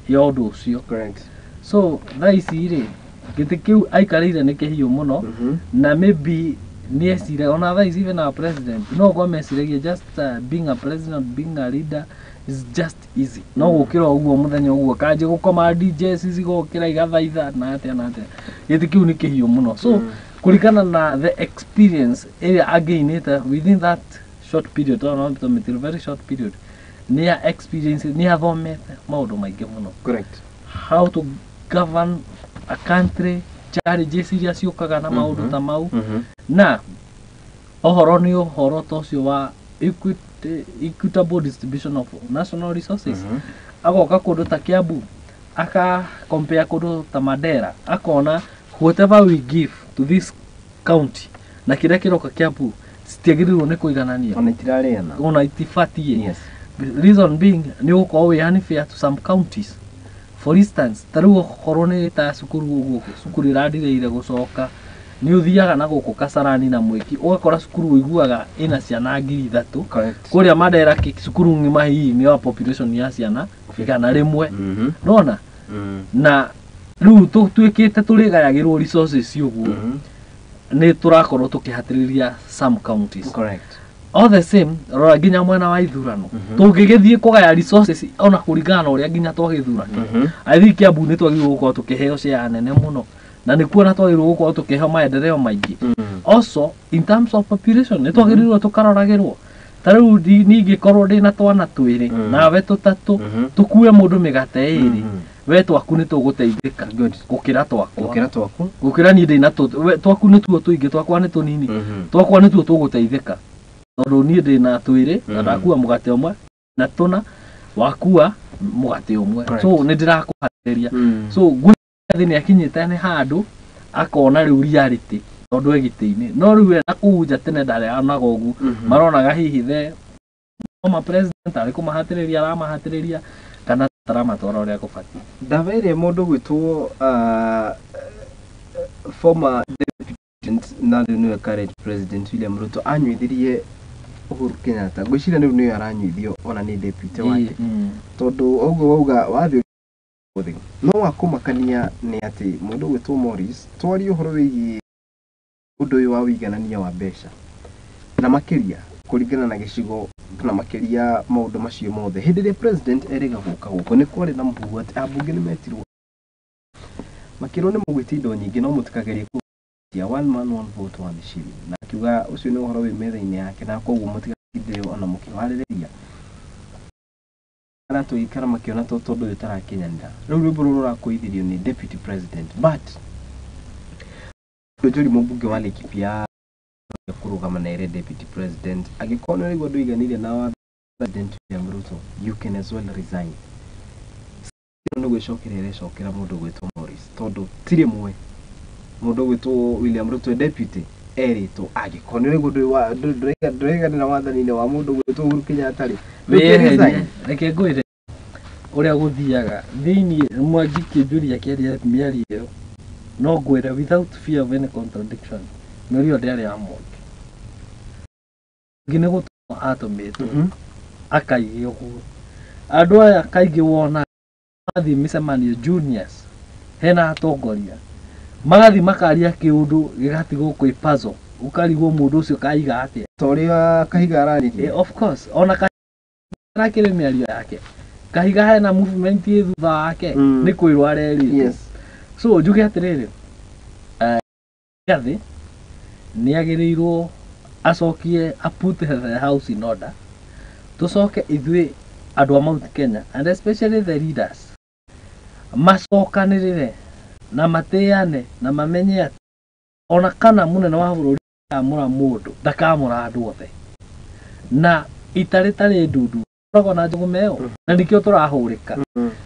ya undu ucio correct so thaici ri giti kiu aikarire ni kihiu muno na maybe niesire ona thaici even our president no go mesiragia just being a president being a leader is just easy no gukira uguo muthenya uguo kanje gukoma DJs igokira igathaitha na atia giti kiu ni kihiu muno so kulikana na the experience area againite within that short period or not very short period near experience near thomete maundu maingi muno correct how to govern a country challenges iria ciukaga na maundu ta mau na ohoro ni ohoro tocio wa equitable distribution of national resources agoka kundu ta Kiambu aka compare kundu ta Mandera akona whatever we give to this county na kire kiroka Kiambu stiagiriwo ni kuiganania ona itirariana ona itifatie yes reason being ni uko we unfair to some counties for instance taruo korone ta sukuru guku sukuru radireire gucoka ni uthiaga na guku Kasarani na Mwiki ugakora sukuru iguaga ina ciana 3,000 kuria Mandera sukuru ngima hii ni wa population ya ciana igana rimwe nona na riu twikite turigayagirwo resources uguo ni turakorwo tukihatiriria some counties correct all the same rora ginya mwena wa ithurano tungigithie kugaya resources ona kuringana uria ginya twagithurano I think Kiambu ni twagirwo gukorwo tukiheo share nene muno na ni kuona twagirwo gukorwo tukiheo maendeleo maingi also in terms of population ni twagirwo tukaroragirwo tariu ningikorwo ndina twana twiri nawe tutatu tukue mundu migate iri we twaku ni tuguteithika gukira twaku gukira ni ndina twaku ni tuo tuingi twakwa ni tunini twakwa ni tuo tuguteithika tondu ni ndina twiri na ndakua mugate umwe na tuna wakua mugate umwe so ni ndirakuhatiria so gwithi ni akinyite ni handu akona riu reality tondu egitiini no riu na kuja tene ndare anagogu maronaga hihi the former president ari kumahatiriria aramahatiriria kana taramatwara uria kubati ndavaire mundu gwitwo former president na the current president William Ruto anyuithirie Uhuru Kenyatta gwiciria niu niyo aranyuithio ona ni deputy wake tondu uguo wauga wathi no akumakania ni ati mundu gwitwo Morris twari uhoro wigi undu uyu wa wiganania wa mbeca na makiria kuringana na gicigo na makiria maundu macio mothe hindi ria president eriga guka ni kwari na mbugu ati abunge ni metirwo makiro ni mugwitindo nyingi no mutikagerie ya one man one vote one shilling na kiuga ucio ni uhoro wi metha-ini yake na koguo mutigakindire ona mukihaririria kana tuikara makiona tondu utarakinyanira riu rwimbo ruru rakuithirio ni deputy president but ndojuri mubunge wa Laikipia kurugama na ere deputy president agikona rigwo nduiganire na President William Ruto, you can as well resign. No we shokere shokera mundu gwitwo Morris tondu tire mwe mundu gwitwo William Ruto deputy erito agikonire gundu wa ndrega na wathani-ini wa mundu gwitwo Uhuru Kenyatta ri reke ngwire uria guthiaga thiini Mwangi Kiunjuri akiaria miario iyo no ngwire without fear of any contradiction miario ndari ya Mwangi ngine gutuma atumitwo akaigi uguo andu aya kaigi wona mathi micemanio juniors hena atongoria magathi makaria kiundu gigatigwo kwi puzzle ukarigwo mundu ucio kaiga atia toria kahiga araririe of course ona kana kire miario yake kahiga hena movement thutha wake ni kwirwo areri yes so njuge atiriri gathi ni agirirwo acokie put the house in order tucoke ithui andu a Mount Kenya and especially the leaders macokanirire na mateane na mamenye ati ona kana munene wa bururi amura mundu ndakamura andu othe na itari ndudu rogo na njugumeo na nikio turahurika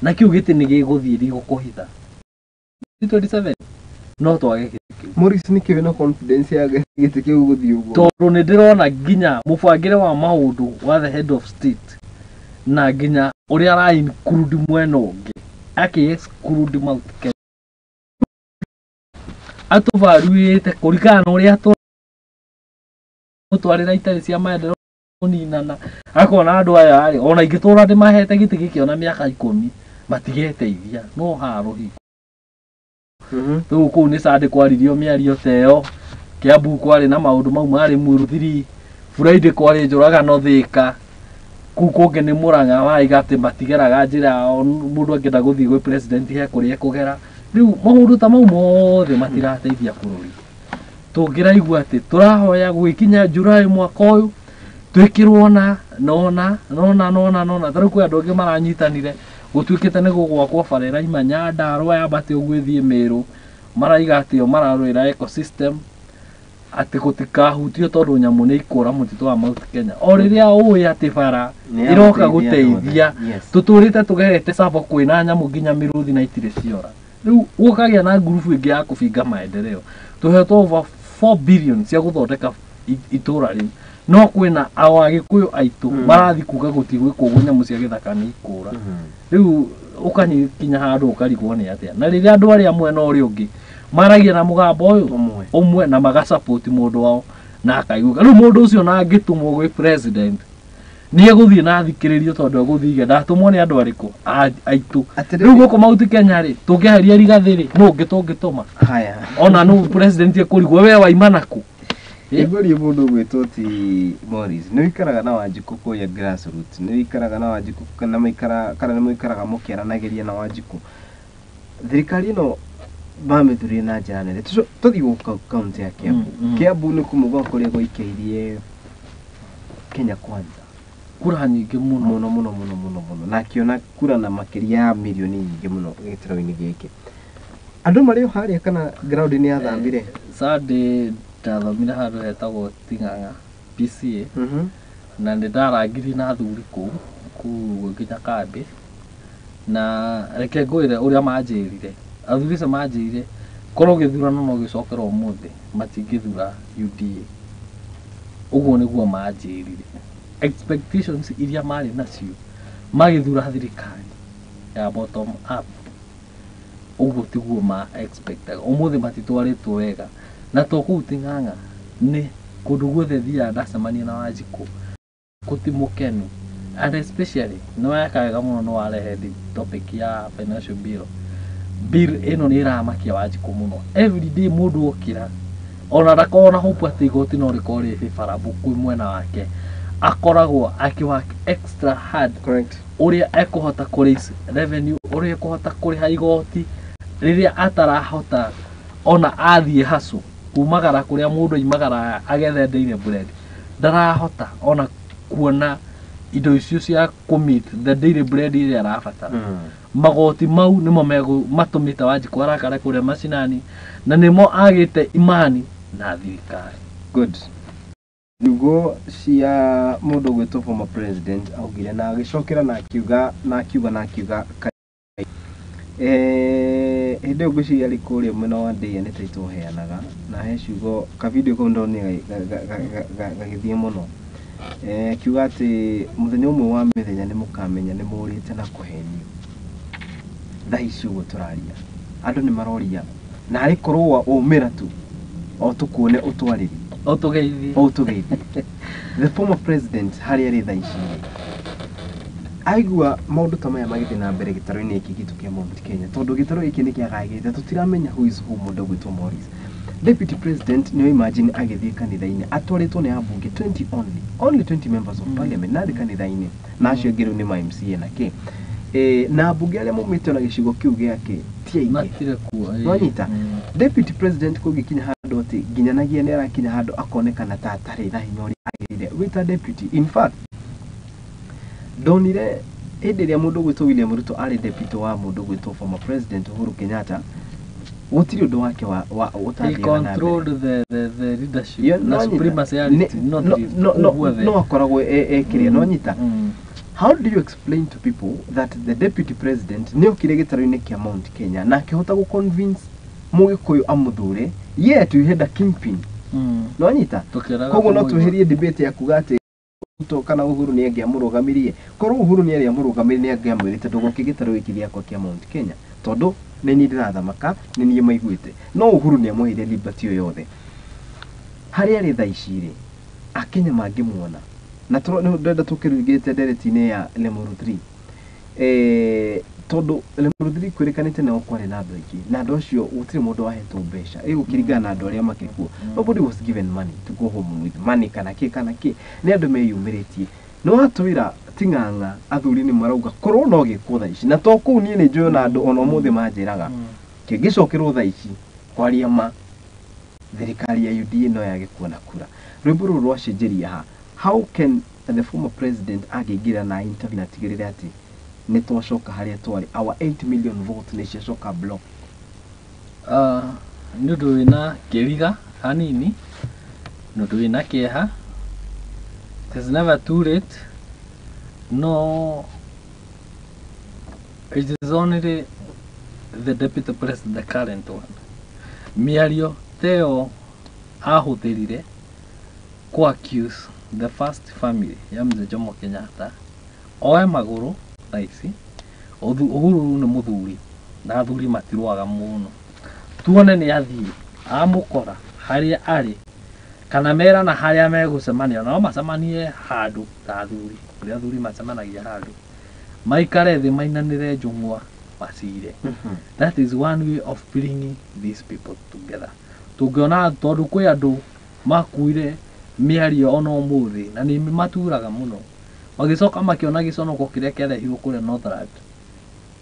na kiu giti ni giguthiri gukuhitha 27 no twage giti Morris ni kiwe na confidence ya giti kiu guthi uguo tondu ni ndirona ginya mubangire wa maundu wa the head of state na ginya uria ara include mwena ungi aki exclude Mount Kenya atuvaruite kurikana uria mutwarira itari cia maendeleo kuninana akona andu aya ari ona ingitura ndi mahete giti giki ona miaka 10 matigeteithia no haruhi tu ku ni sade kwaririo miario teo Kiambu kwari na maundu mau mari Muruthiri Friday kwari njuraga no thika kuko ngene Murang'a wa igate matigeraga njira mundu angenda guthii gwe president he kuria kugera riu maundu ta mau mothe matirateithia bururi tungiraigua ati turahoya gwikinya Julai mwaka uyu twikirwo nona taru kwa andu angi maranyitanire gutwikite ni gugwakwo barera imanya ndarwa ya bati ugwithie Meru maraiga atio mararwira ecosystem ati gutikahutio tondu nyamu ni ikura mutito wa Mount Kenya o riria uwi ati bara iroka guteithia tuturite tugerete sabo kwina nyamu nginya miruthi na itire ciora riu ukagia na grupu ingi ya kubinga maendeleo tuhetwo over 4 billion cia guthondeka itura riu no kwina awagikuyu aitu marathi kuga gutigwe kugwo nyamu cia githaka ni ikura riu ukanyikinya handu ukarigwo ni atia na riria andu aria mwena uri ungi maragia na mugambo uyu umwe na magasupport mundu wao na akaiguka riu mundu ucio na angitumwo gwi president ni eguthie na thikiririo tondu eguthige ndatumwo ni andu ariku aitu riu guko Mount Kenya ri tungiheria rigathiri no ngituma haya ona no president ekurigwo we waimanaku Igori mundu gwitwo ti Morris ni wikaraga na Wanjiku kuya grassroots ni wikaraga na Wanjiku kana ni mwikaraga mukiaranagiria na Wanjiku thirikari no bamithuri na njira nene tuthi guka county ya Kiambu ni kumuga kuria goikeirie Kenya Kwanza kura nyingi muno na kiona kura na makiria ya milioni nyingi muno gitiro-ini giki andu mari haria kana ground ni athambire Sunday ndathomire handu hetagwo Ting'ang'a PCA na ndarangiri na thuri ku nginya kambi na reke ngwire uria manjirire athuri ce manjirire korwo githurano no gicokera umuthi matingithura UDA uguo niguo manjirire expectations iria mari nacio magithura thirikari ya bottom up uguo tiguo ma expectaga umuthi matitwaritwo wega na to kuu Ting'ang'a ni kundu guothe thia ndacemania na Wanjiku kutimukenu and especially no yakaga muno no warehe topic ya financial bill ino ni iramakia Wanjiku muno every day mundu okira ona ndakona hope ati igoti no rikori barabu kwi mwena wake akoragwo akiwork extra hard correct uria ekuhota kuraise revenue uria ekuhota kuriha igoti riria atarahota ona athie hasu kumagara kuria mundu imagara agethe daily bread ndarahota ona kuona indo icio cia commit the daily bread iria arabatara magoti mau nimo matumite Wanjiku arakara kuria macinani na nimo agite imani na thirikari good Nugo cia mundu gwitwo former president augire na agicokera na akiuga hende ngwiciria ari kuria mwena wa ndĩa nĩ ta itũheanaga na he ciugo ka video kau ndonire gagithie muno kiuga ati muthenya umwe wa mithenya nĩ mũkamenya nĩ mũrĩte na kũhenio thaa ici ũguo tũraria andũ nĩ maroria na harĩ korwo ũmĩra tu o tukuone ũtwarĩri Otugeithie. The former president harĩ arĩ thaa ici aigua maũndũ ta maya magĩthiĩ na mbere gĩtarũ-inĩ gĩkĩ gitũ kĩa Mount Kenya tondũ gĩtarũ gĩkĩ nĩ kĩagagĩte tũtiramenya who is who mũndũ gwĩtwo Morris. Deputy president nĩ imagine agĩthiĩ kanitha-inĩ atwarĩtwo nĩ ambunge 20 only 20 members of parliament na kanitha-inĩ na acio angĩ rĩu nĩ ma MCA na kĩ na ambunge arĩa maumĩte na gĩcigo kĩu gĩake ti aingĩ wanyita deputy president kũngĩkinya handũ atĩ nginyanagia nĩ arakinya handũ akonekana ta atarĩ na hinya ũrĩa agĩrĩire wĩta deputy. In fact ndonire hĩndĩ ĩrĩa mũndũ gwĩtwo William Ruto arĩ deputy wa mũndũ gwĩtwo former president Uhuru Kenyatta gũtirĩ ũndũ wake wa ũtathiaga na mbere. The leadership na supremacy no akoragwo ekĩrĩa no nyita. How do you explain to people that the deputy president nĩ okire gĩtarũ-inĩ kĩa Mount Kenya na akĩhota gũ-convince Mũgĩkũyũ amũthure yet you had a kingpin no nyita koguo no tweherie debate ya kuga atĩ Ruto kana Uhuru nĩ angĩamũrũgamirie korwo Uhuru nĩ angĩamũrũgamirie nĩ angĩamwĩrĩte ndũgoke gĩtarũ gĩkĩ gĩakwa kĩa Mount Kenya tondũ nĩ niĩ ndĩrathamaka nĩ niĩ maiguĩte no Uhuru nĩ amũheire liberty ĩyo yothe harĩ arĩ thaa ici rĩ Akenya mangĩmuona na ndenda tukĩrugĩte ndereti-inĩ ya Lemuru 3 tondũ Lemuru 3 kwĩrĩkanĩte nao kwarĩ na andũ aingĩ na andũ acio gũtirĩ mũndũ wahetwo mbeca gũkĩringana na andũ arĩa makĩkuo nobody was given money to go home with money kana kĩ nĩ andũ meyumĩrĩtie no atwĩra ting'ang'a athuri nĩ marauga korwo no gĩkwo thaa ici na to kũu niĩ nĩ njũĩ na andũ ona ũmũthĩ manjĩraga kĩngĩcokerwo thaa ici kwaria ma thirikari ya UDA no yagĩkuo na kura rwĩmbo rũrũ rwacenjeria ha. How can the former president agĩingĩra na interview na tigĩrĩre atĩ nĩ twacoka harĩa twarĩ our 8 million vote nĩ ciacoka block? Nĩ ũndũ wĩna kĩriga hanini nĩ ũndũ wĩna kĩeha. It's never too late. No, it is only the deputy president, the current one. Mĩario teo ahũthĩrire ku accuse the first family ya Mzee Jomo Kenyatta oe magũrũ thaa ici Uhuru nĩ mũthuri na athuri matirwaga mũno tuone nĩ athiĩ amũkora harĩa arĩ kana mera na harĩa megũcemania no macemanie handũ ta athuri ũrĩa athuri macemanagia handũ maikare thĩ mainanĩre njũng'wa macire. That is one way of bringing these people together. Tũngĩona tondũ kwĩ andũ makuire mĩario ona ũmũthĩ na nĩ maturaga mũno magĩcoka makĩona gĩconoko kĩrĩa kĩarehirwo kũrĩa Northland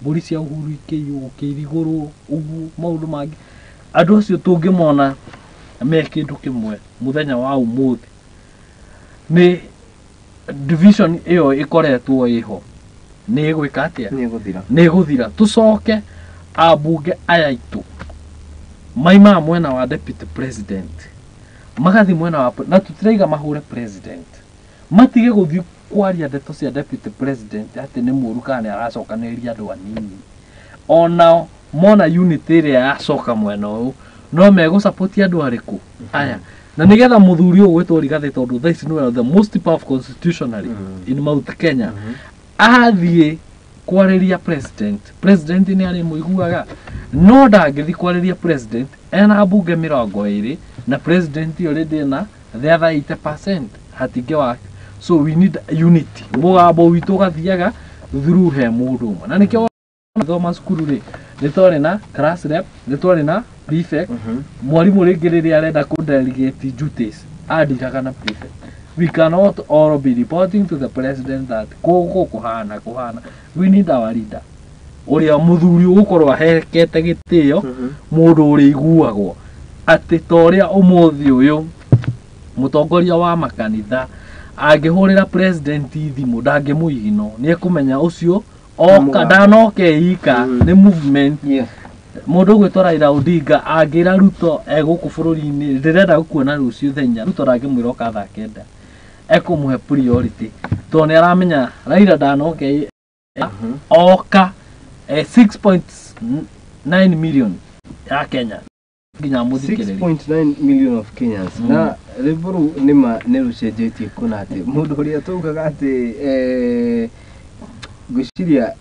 mbũri cia Uhuru ikĩirigũrwo ũguo maũndũ mangĩ andũ acio tũngĩmona me kĩndũ kĩmwe mũthenya wa ũmũthĩ nĩ division ĩyo ĩkoretwo ĩho nĩ ĩgwĩka atĩa nĩ ĩgũthira tũcoke ambunge aya aitũ maima mwena wa deputy president magathi mwena wa na tũtiraiga mahũre president matige gũthiĩ kwaria ndeto cia deputy president atĩ nĩ mũru kana nĩ aracokanĩrĩria andũ anini ona mona unity ĩrĩa yacoka mwena ũyũ no megũsupport andũ arĩkũ aya na nĩgetha mũthuri ũyũ gwĩtwo Rigathi tondũ thaa ici nĩwe the most powerful constitutionally in Mount Kenya athiĩ kwarĩria president nĩ arĩ mũiguaga no ndangĩthiĩ kwarĩria president ena ambunge 20 na president already na the other 80% hatingĩ wake. So we need unity. Mũgambo witũ gathiaga through he mũndũ ũmwe na nĩkĩo thoma cukuru rĩ nĩ twarĩ na class rep nĩ twarĩ na prefect mwarimũ rĩngĩ rĩrĩa arenda ku delegate duties andiraga na prefect. We cannot all be reporting to the president that kuhana we need our leader ũrĩa mũthuri ũgũkorwo ahekete gĩtĩo mũndũ ũrĩa iguagwo atĩ ta ũrĩa ũmũthĩ ũyũ mũtongoria wa makanitha angĩhũrĩra president thimũ ndangĩmũigino nĩ ekũmenya ũcio oka ndanoke ika nĩ movement mundu gwitwa Raila Odinga angira Ruto eguku bururi-ini ndirenda gukuona rucio thenya Ruto ndangimwira ukatha kenda ekumuhe priority to ni aramenya Raila ndanoke oka 6.9 million ya Kenya nginya muthikiriri 6.9 million of Kenyans na riburu nima nerucenjetie kuna ati mundu uria tugaga ati gwiciria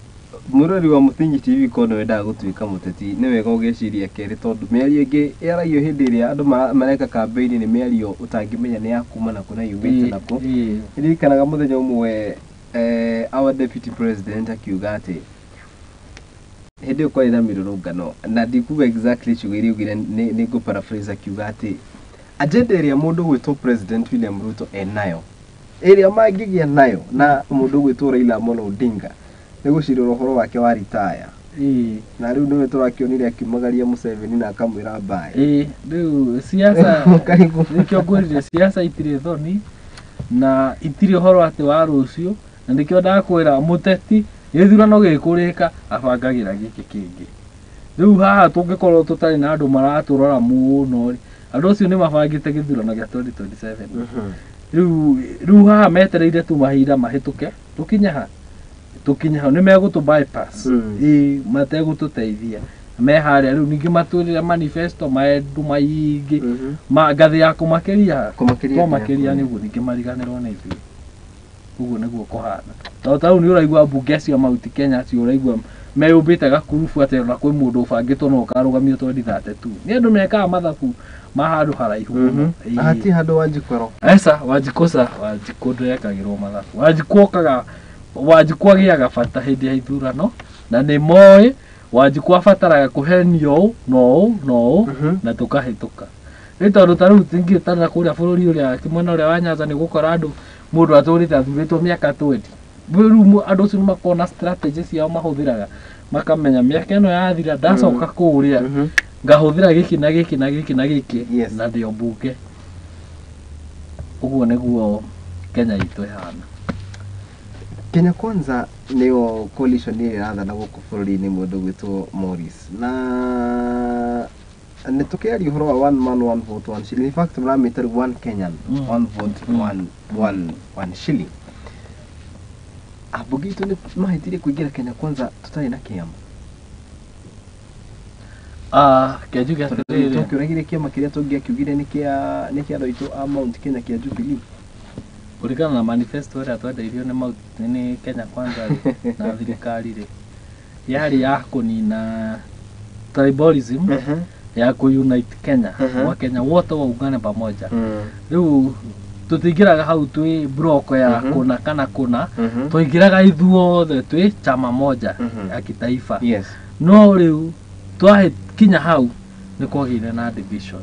murori wa Muthingi TV kono wenda gutuika muteti ni wega ugeciria keri tondu miario ingi yaragio hindi iria andu mareka campaign ni miario utangimenya ni yakuma na kuna yugite nako irikanaga muthenya umwe our deputy president akiuga ati hindi kwa ida mirurungano na ndikuga exactly chugiri ugire ni go paraphrase akiuga ati agenda iria mundu gwitwo president William Ruto enayo iria magigia nayo na mundu gwitwo Raila Amolo Odinga negucira rohoro wake wa retire na riu niwe turakionire akimagaria Museveni na akamwira mbae riu siasa nikio ngwirire siasa itire thoni na itire horo ati wa rucio na nikio ndakwira muteti githurano gikurika abangagira giki kingi riu haha tungikorwo tutari na andu maraturora muno andu cio ni mabangite githurano gia 2027 riu haha metereire tu mahinda mahituke tukinya ni megutu bypass mategututeithia me haria riu ningi maturire manifesto maendu maingi ngathi ya kumakiria niguo ningi mariganirwo ni ithuĩ uguo niguo kuhana tau ni uraigua mbunge cia Mount Kenya cio uraigua meyumbite gakurubu ati na kwi mundu ubangitwo no ukarugamio 2032 ni andu mekaga mathabu ma handu haraihu ati handu Wanjikwero Wanjikũ ndekagirwo mathabu Wanjikũ agiaga bata hindi ya ithurano na ni moi Wanjikũ abataraga kuhenio no na tukahituka ni tondu taru tingi tana kuria bururi uria kimwena uria wa Nyanza ni gukora andu mundu aturite athuritwo miaka 20 riu andu cio makona strategy ciao mahuthiraga makamenya miaka ino yathira ndacoka kuria ngahuthira giki na giki na giki na giki na ndio mbunge uguo niguo Kenya itu ihana. Kenya Kwanza niyo coalition ni irathana guku bururi-ini mundu gwitwo Morris na nitukiaria uhoro wa one man one vote one shilling. In fact mramita one Kenyan one vote one shilling. Abunge itu ni mahitire kuingira Kenya Kwanza tutari na kiama kiajuge atiriri tukiuragire kiama kiria tungia kiugire ni kia roito a Mount Kenya kia Jubilee kuringana na manifesto ria twendeirio ni Kenya Kwanza na thirikari ri yari ya kunina tribalism ya kuunite Kenya wa Kenya wote waungane pamoja riu tutingiraga hau twi block ya kuna kana kuna tuingiraga ithuothe twi chama moja ya kitaifa no riu twahe kinya hau ni kwagire na division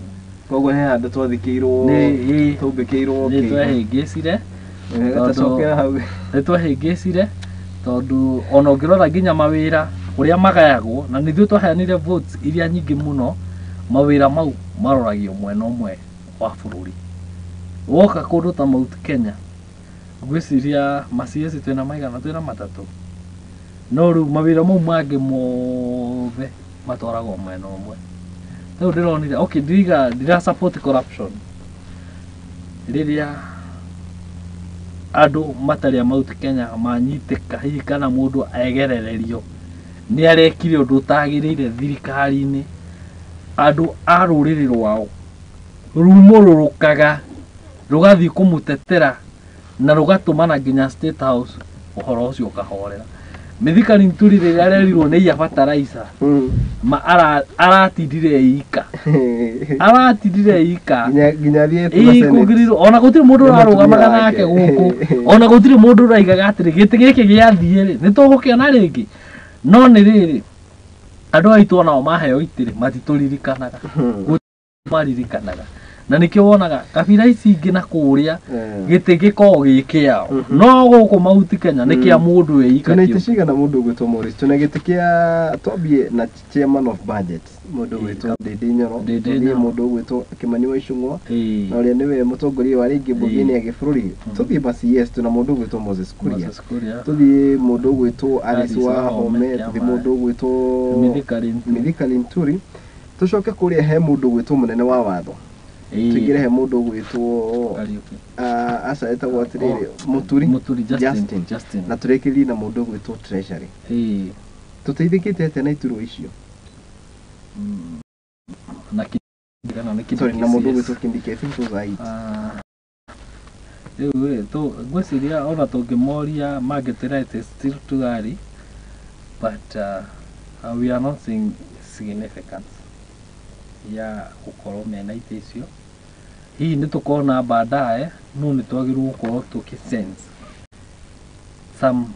koguo he handu twathikirwo tumbikirwo ni twahingicire gatacokera hau ni twahingicire tondu ona ngirora nginya mawira uria magayagwo na nithu twaheanire votes iria nyingi muno mawira mau maroragio mwena umwe wa bururi woka kundu ta Mount Kenya gwiciria maciesi twina maigana twina matatu no riu mawira mau mangi mothe matwaragwo mwena umwe riu ndironire okay ndira support corruption riria andu matari Mount Kenya manyitika hihi kana mundu aegerererio ni arekire undu utagirire thirikari-ini andu a ruriri rwao rumururukaga rugathi kumutetera na rugatumana nginya State House uhoro ucio ukahorera mithikari nturire ria rerirwo ni ya fertilizer ma aratindire ika nginya thiete Igaguriro ona gutiri mundu urarugamaga nake guku ona gutiri mundu uraigaga atiri giti giki giathie ri ni tugukiona ringi no ni riri andu aitu ona maheo itiri matituririkanaga maririkanaga na nikio wonaga kabira ici ingi na kuria gite giko gikiao no guku mauti Kenya nikia mundu eika tuna itishiga na mundu gwitwo Morris tuna gitikia tobie na chairman of budget mundu gwitwo Didinyoro ni mundu gwitwo Kimani wa Icung'wa na ria niwe mutongoria wa ringi mbugini ya giburi tuthie basi yes tuna mundu gwitwo Moses Kuria tuthie mundu gwitwo Alice wa Home tuthie mundu gwitwo Mithika Linturi tucoke kuria he mundu gwitwo munene wa watho tugire he mundu gwitwo asa etagwo atiriri Muturi Justin na turekiri na mundu gwitwo treasury tuteithikite ate na ituro icio na mundu gwitwo Kindiketi tuzaiti to gwesiria ona tungemoria Magathitiini still too early but we are not seeing significance ya gukorwo mena itecio hii ni tukona baadaye no ni twagirwo gukorwo tukisense some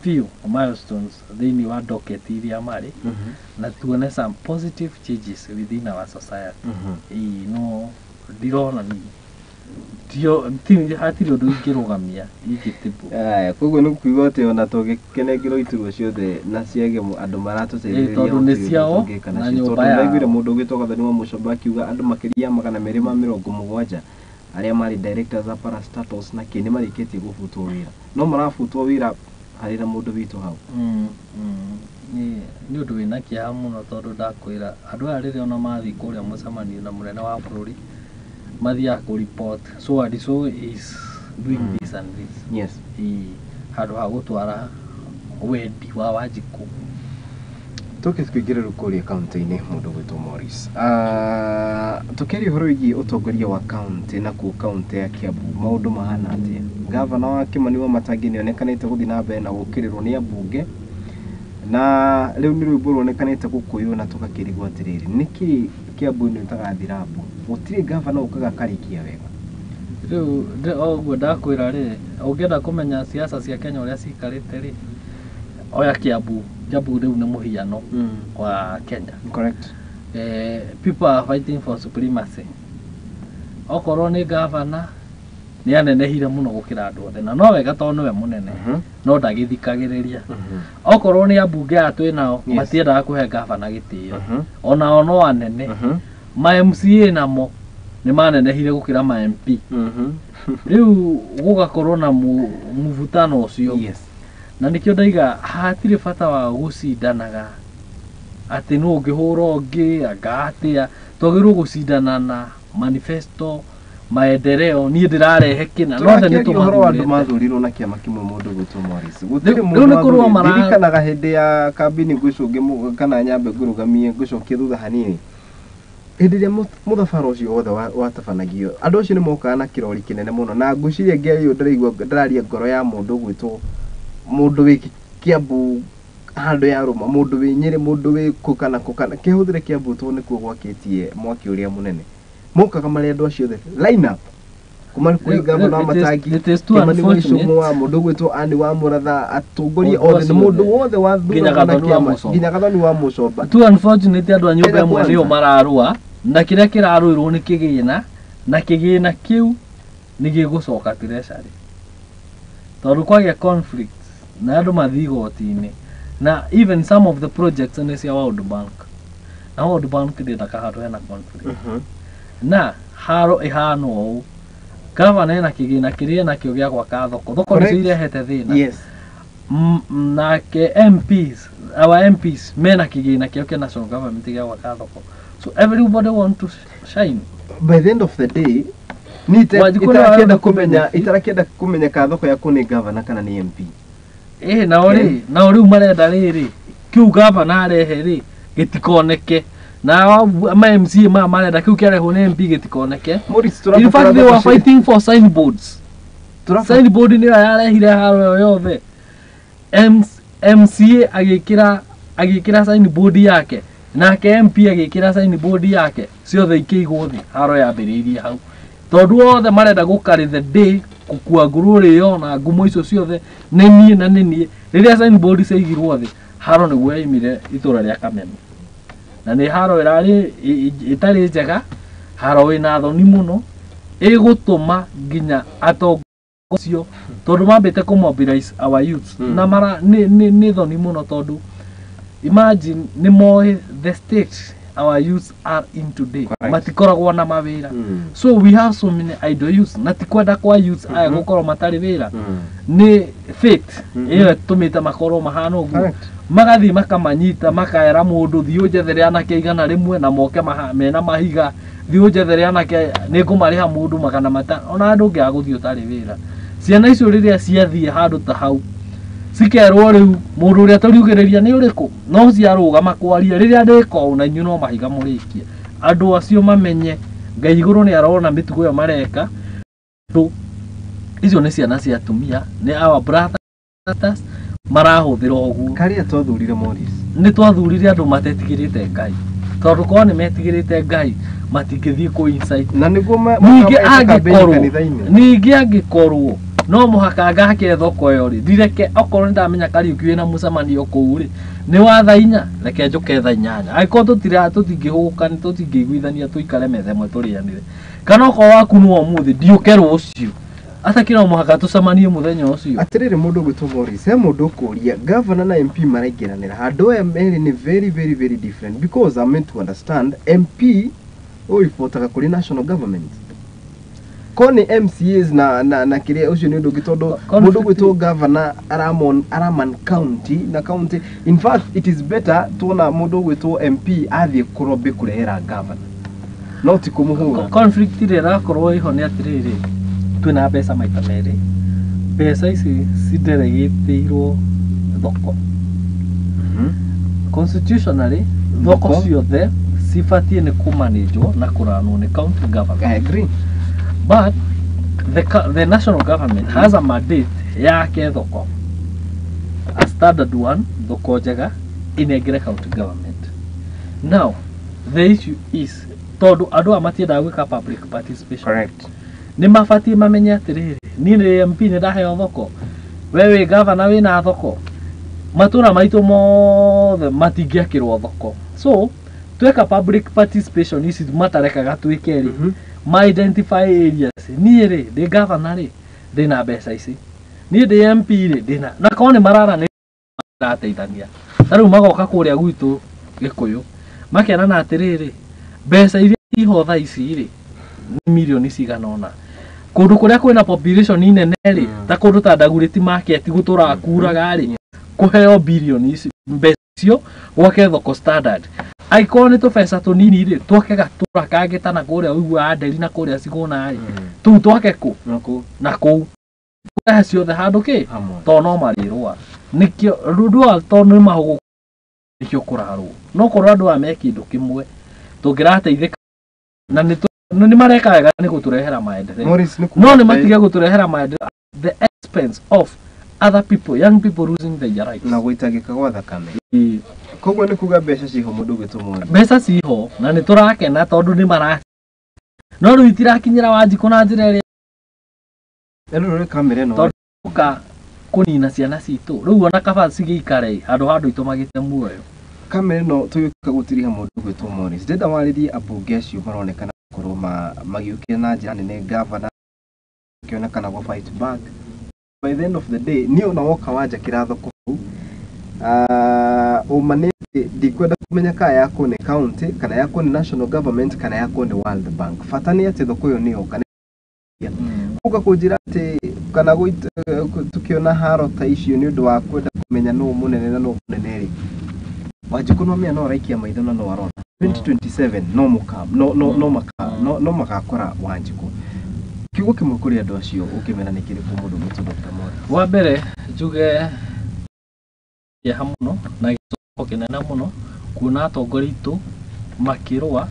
few milestones thini wa docket iria mari na tuone some positive changes within our society no dirona ni tio hatiri undu ingirugamia igitibu koguo ni kuigwa ati ona tugikenegirwo ituro ciothe na ciage andu maratuteithĩrĩria tondu ni ciao na nyumba ya ndaiguire mundu ugitoka thani wa Mucoba akiuga andu makiria 270 aria mari directors a parastatals na kini marikitie gubutwo wira no marabutwo wira hari na mundu witu hau ni undu wina kiaha muno tondu ndakwira andu aya riria ona mathi kuria mucemanio na munene wa bururi mathia ku report so Adiso is doing this and this yes handu ha gutwara wendi wa Wanjiku tukithikigirira kuria county-ini mundu gwitwo Morris tukeri horo igi utongoria wa county na ku county ya Kiambu maundu mahana atia governor wa Kimani wa Matangi ni onekanite guthi na mbere na gukirirwo ni ambunge na riu ni rwimbo ruonekanite gukuyu na tukakirigwo atiriri niki Kiambu ni tagathirabu gutiri governor ukaga karikia wega riu ogwo ndakwira ri ungienda kumenya siasa cia Kenya uria cikarite ri oya Kiambu riu ni muhiano wa Kenya correct people are fighting for supremacy okorwo ni governor ni anenehire muno gukira andu othe na no wega tondu we munene no ndagithikagiriria okorwo ni ambunge atwi nao matiendaga kuhe governor gitio ona no anene ma MCA namo ni manenehire gukira ma MP riu gugakorwo na muvutano ucio na nikio ndaiga hatire bata wa gucindanaga ati no ngihura ungi agatia twagirwo gucindana na manifesto maendeleo ni ndirarehe kina no the ni tuhoro andu mathurirwo na kiama kimwe mundu gwitwo Morris gutiri mundu marikanaga hindi ya kabini gucunge kana nyambe ngurugamie gucokie thutha hanini hindi ya muthabara ucio wothe watabanagio andu acio ni mokaga na kirori kinene muno na nguciria ngeyo ndiraigua ndararia ngoro ya mundu gwitwo mundu wi Kiambu handu ya ruma mundu wi Nyeri mundu wi kukana kihuthire Kiambu to nikuo gwakitie mwaki uria munene mokaga mari andu acio the line up kuma kuri governor wa Matangi Kimani wa Icung'wa mundu gwitwo Ani wa Muratha atongoria othe ni mundu wothe wa thura na kiama nginya gathoni wa Mucoba too unfortunate andu a nyumba imwe rio mararua na kiria kiraruirwo ni kigina na kigina kiu ni gigucoka treasury tondu kwagia conflict na andu mathigoti-ini na even some of the projects in cia World Bank na World Bank ndaka handu hena conflict na haro ihano u governor na kigina kiria na kio gia gwaka thoko ni cirehete thina na ke MPs our MPs mena kigina kio ke national government gia gwaka thoko so everybody want to shine by the end of the day itarakenda kumenya ka thoko ya kuni governor kana ni MP na ori marenda riri kiu governor arehe ri gitikoneke na ma MCA ma marenda kiu kiareho ni MP gitikoneke in fact they were fighting for signboards signboard ni yarehire haro yothe MCA agikira signboard yake nake MP agikira signboard yake ciothe ikigwo thi haro yambiririe hau tondu othe marenda gukari the day kukua ngururi yo na ngumo icio ciothe nenie riria signboard ciigirwo thi haro niguo yaimire itura ria Kameme na ni haro irari itari njega haro ina thoni muno igutuma nginya atongocio tondu mambite ku mobilize our youth na mara ni thoni muno tondu imagine ni moe the state our youth are in today matikoragwo na mawira so we have so many idle youth na tikwenda kwa youth aya gukorwo matari wira ni fate iyo tumite makorwo mahana uguo magathi makamanyita makaera mundu thiu njethere anake igana rimwe na moke mena mahiga thiu njethere anake ningumariha mundu magana mata ona andu ngia guthi utari wira ciana icio riria ciathie handu ta hau sikerwo riu mundu uria turiugiriria ni uriku no ciarugama kwaria riria ndiko na inyu no mahiga murikie andu acio mamenye Ngai iguru ni arona mitugo yo mareka tu icio ni ciana cia atumia ni our brothers marahuthira oguo karia twathurire Morris ni twathurire andu matetigirite Ngai tondu ko ni metigirite Ngai matingithii ku insight na niguo ningi angikorwo no muhaka ngake thoko yo ri direke okorwo ndamenya Kariuki wina mucemanio kuu ri ni watha inya reke njuke tha inyanya aiko tutingihuka ni tutingiguithania tuikare metha imwe turianire kana ko waku no umuthi ndiuke rucio atakira muhaka tucemanie muthenya ucio atirire mundu gwitwo Morris he mundu kuria governor na MP maraingiranira handu ya meri ni very different because I'm meant to understand MP oifotaga kuri national government koni MCAs na kiria ucio ni undu gitondu mundu gwitwo governor araman county na county in fact it is better tuona mundu gwitwo MP athie kurobe kurehera governor not kumuhura conflict ire rakorwo iho ni atiriri twina pesa maita meri pesa ici cideregetirwo thoko constitutionally thoko ciothe cifatie ni kumanagwo na kuranwo ni county government. I agree. But the national government has a mandate yake thoko. A standard one, thoko njega inegere county government. Now, the issue is tondu andu amatienda gwika public participation. Correct. Ni mafatie mamenye atiriri ni MP ni ndaheo thoko wewe governor wina thoko matura maitu mothe matingiakirwo thoko so tweka public participation isi matarekaga twikeri ma identify areas ni ri de governor ri ndina mbeca ici ni de MP ri ndina na kone marara ni rateithania taru magoka kuria gwitu Gikuyu makena na atiriri mbeca iria iho tha ici ri milioni cigana ona kundu kuria kwina population inene ri ta kundu ta Ndaguriti market gutura kuraga ri kuheo billions mbecio gwake thoko standard aikone to pesa tunini ri twakega turakagita na kuria uigua anderi na kuria ciguna ri tu twake ku na ku kuria ciothe handu ki to no marirwa nikio rudwa to no mahugu nikio kuraru no korwo andu amekindu kimwe tungirateithika na ni mareka wega ni guturehera maendeleo no ni matige guturehera maendeleo the expense of other people young people losing their rights na guitagika gwa thakame kogwo ni kuga mbeca ciho mundu gitumwo mbeca ciho na ni turakena tondu ni mara no ru itirakinyira Wanjiku na njira iri ero kamera no ka kunina ciana citu riu ona kaba cigikare handu itumagite muoyo kamera no tuyuka gutiriha mundu gwitwo Morris ndenda waririe abunge acio maronekana korwo magiukia na njira nene governor kionekana go fight back by the end of the day ni ona woka wanja kiratho ku umane dikwenda kumenya ka yako ni county kana yako ni national government kana yako ni World Bank fatani ati thoko yo niyo kana kuka kujira ati kana gwita tukiona haro ta icio ni undu wa kwenda kumenya no munene na no munene ri Wanjiku no mia no raikia maitho na no arona 2027 no makakora Wanjiku kiugo kimwe kuri andu acio ukimena nikiri ku mundu gwitwo Dr. Morris wa mbere njuge ya hamuno na gicoko kinene muno kuona atongori itu makirwa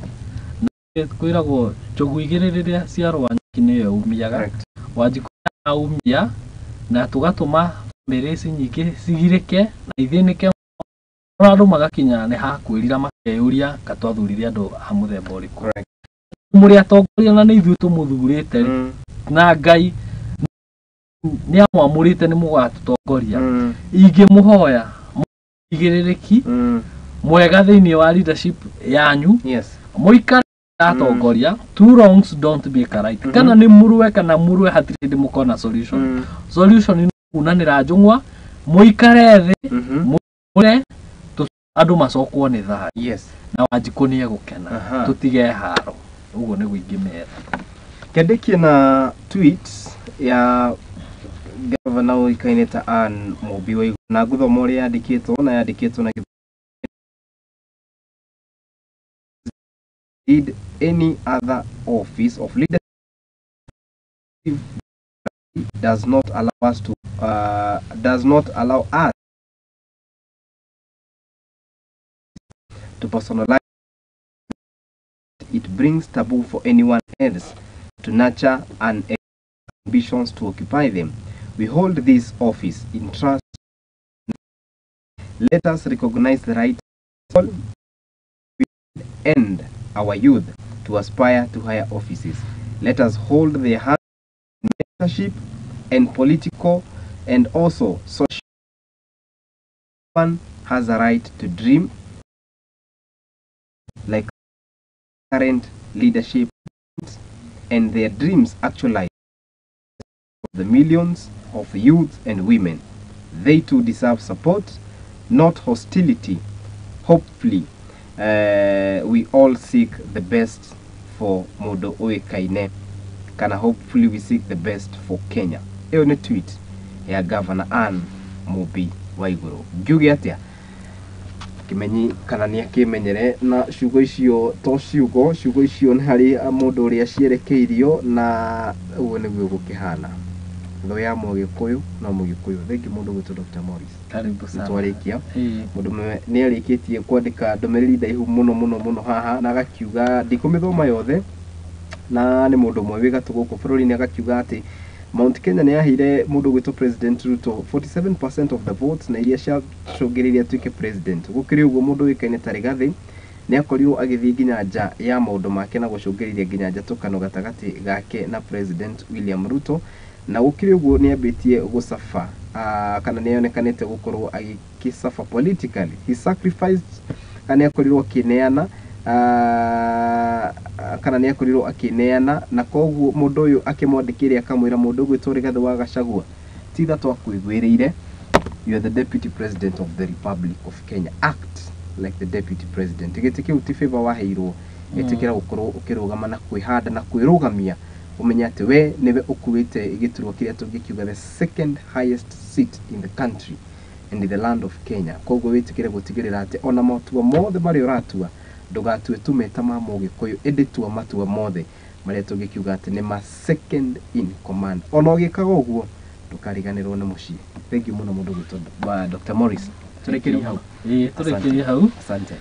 na kwiragwo njogu igiririria cia Wanjiku niyo umiaga Wanjiku umia na tugatuma meresi nyingi cigirike na ithinike andu magakinya ni hakwirira makeyuria katwathurire andu a muthemba uriku muri atongoria na ni ithu tumuthurite na Ngai ni amwamurite ni mugatutongoria ingimuhoya igiririki mwega thiini wa leadership yanyu yes muikare atongoria two wrongs don't make a right kana ni murwe kana murwe hatirĩ mukona solution solution ni kunanĩra njung'wa muikare thĩ mure andu macokwo nĩ thayũ yes na Wanjikũ nĩ egũkena tutige haro uguo nĩ guingĩ metha Kendĩkie na tweet ya Governor ũikaine ta Ann Mũmbi wa Igũrũ na ngũthoma ũrĩa yandĩkĩtwo na did any other office of leadership does not allow us to personalize. It brings taboo for anyone else to nurture and ambitions to occupy them. We hold this office in trust. Let us recognize the right of all and our youth to aspire to higher offices. Let us hold their hand in leadership and political and also social. One has a right to dream like current leadership and their dreams actualize the millions of youth and women. They too deserve support, not hostility. Hopefully, we all seek the best for Modo Oekaine. Kana hopefully we seek the best for Kenya. Hiyo ni tweet ya Governor Ann Mũmbi wa Igũrũ. Ngiuge atia kimenyi kana ni akimenyere na ciugo icio to ciugo icio nĩ harĩ mũndũ ũrĩa cierekeirio na uguo nĩguo gũkĩhana tho ya Mũgĩkũyũ no Mũgĩkũyũ thengi mũndũ gwĩtwo Dr. Morris karibu sana twarĩkia mũndũ nĩ arĩkĩtie kwandĩka ndũmĩrĩri ndaihu mũno haha na agakiuga ndikũmĩthoma yothe na nĩ mũndũ ũmwe wĩ gatũ gũkũ bũrũri-inĩ agakiuga atĩ Mount Kenya nĩ yaheire mũndũ gwĩtwo President Ruto 47% of the votes na iria ciacũngĩrĩirie atuĩke president. Gũkĩrĩ ũguo mũndũ ũĩkaine ta Rigathĩ nĩ akorirwo agĩthiĩ nginya nja ya maũndũ make na gũcũngĩrĩria nginya njatũkano gatagatĩ gake na President William Ruto, na gũkĩrĩ ũguo nĩ ambĩtie gũcaba kana nĩ onekanĩte gũkorwo agĩkĩcaba politically. He sacrificed kana akorirwo akĩneana kana nĩ akorirwo akĩneana na koguo mũndũ ũyũ akĩmwandĩkĩra akamwĩra mũndũ gwĩtwo Rigathĩ wa Gachagua ti tha twakwĩgwĩrĩire, you are the deputy president of the Republic of Kenya, act like the deputy president. Gĩtĩ kĩu ti favor waheirwo, ĩtĩkĩra gũkorwo ũkĩrũgama na kwĩhanda na kwĩrũgamia ũmenye atĩ we nĩwe ũkuĩte gĩturwa kĩrĩa tũngĩkiuga the second highest seat in the country and in the land of Kenya. Koguo wĩtĩkĩre gũtigĩrĩra atĩ ona matua mothe marĩa ũratua ndugatue tumeta ma Mũgĩkũyũ ĩndĩ tua matua mothe marĩa tũngĩkiuga atĩ nĩ ma second in command. Ona ũgĩkaga ũguo ndũkariganĩrwo nĩ mũciĩ. Thank you mũno mũndũ gwĩtwo Dr. Morris. Tũrĩkĩrie hau. Tũrĩkĩrie hau. Asante.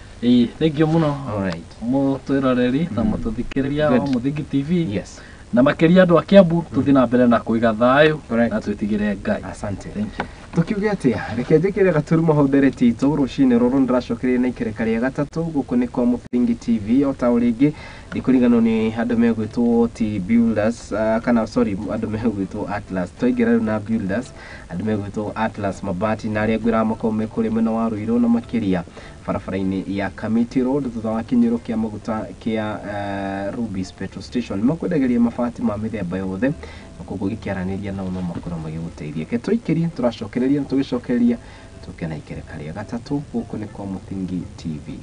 Thank you mũno. All right. Mũtwĩroreri na mũtũthikĩrĩria wa Mũthingi TV. Yes. Na makĩria andũ a Kiambu tũthiĩ na mbere na kũiga thayũ na twĩtigĩre Ngai. Asante. Thank you. Tukiuge atĩa reke njĩkĩre gaturuma hau ndereti itũ rũcinĩ rũrũ ndĩracokereria na ikereka rĩa gatatũ gũkũ nĩ kwa Mũthingi TV o ta ũrĩngĩ ndikũriganwo nĩ andũ megwĩtwo ti builders kana sorry andũ megwĩtwo Atlas twaingĩra rĩu na builders andũ megwĩtwo Atlas mabati na arĩa ngwĩra makaume kũrĩ mwena wa Ruiru na makĩria barabara-inĩ ya Kamiti Road thutha wa kinyĩro kĩa maguta kĩa Rubis petrol station makwendagĩria mabati ma mĩthemba yothe na koguo gĩkĩaranĩria nao no makorwo magĩgũteithia. Ke tũikĩrie tũracokereria tũgĩcokereria tũke na ikereka rĩa gatatũ gũkũ nĩ kwa Mũthingi TV.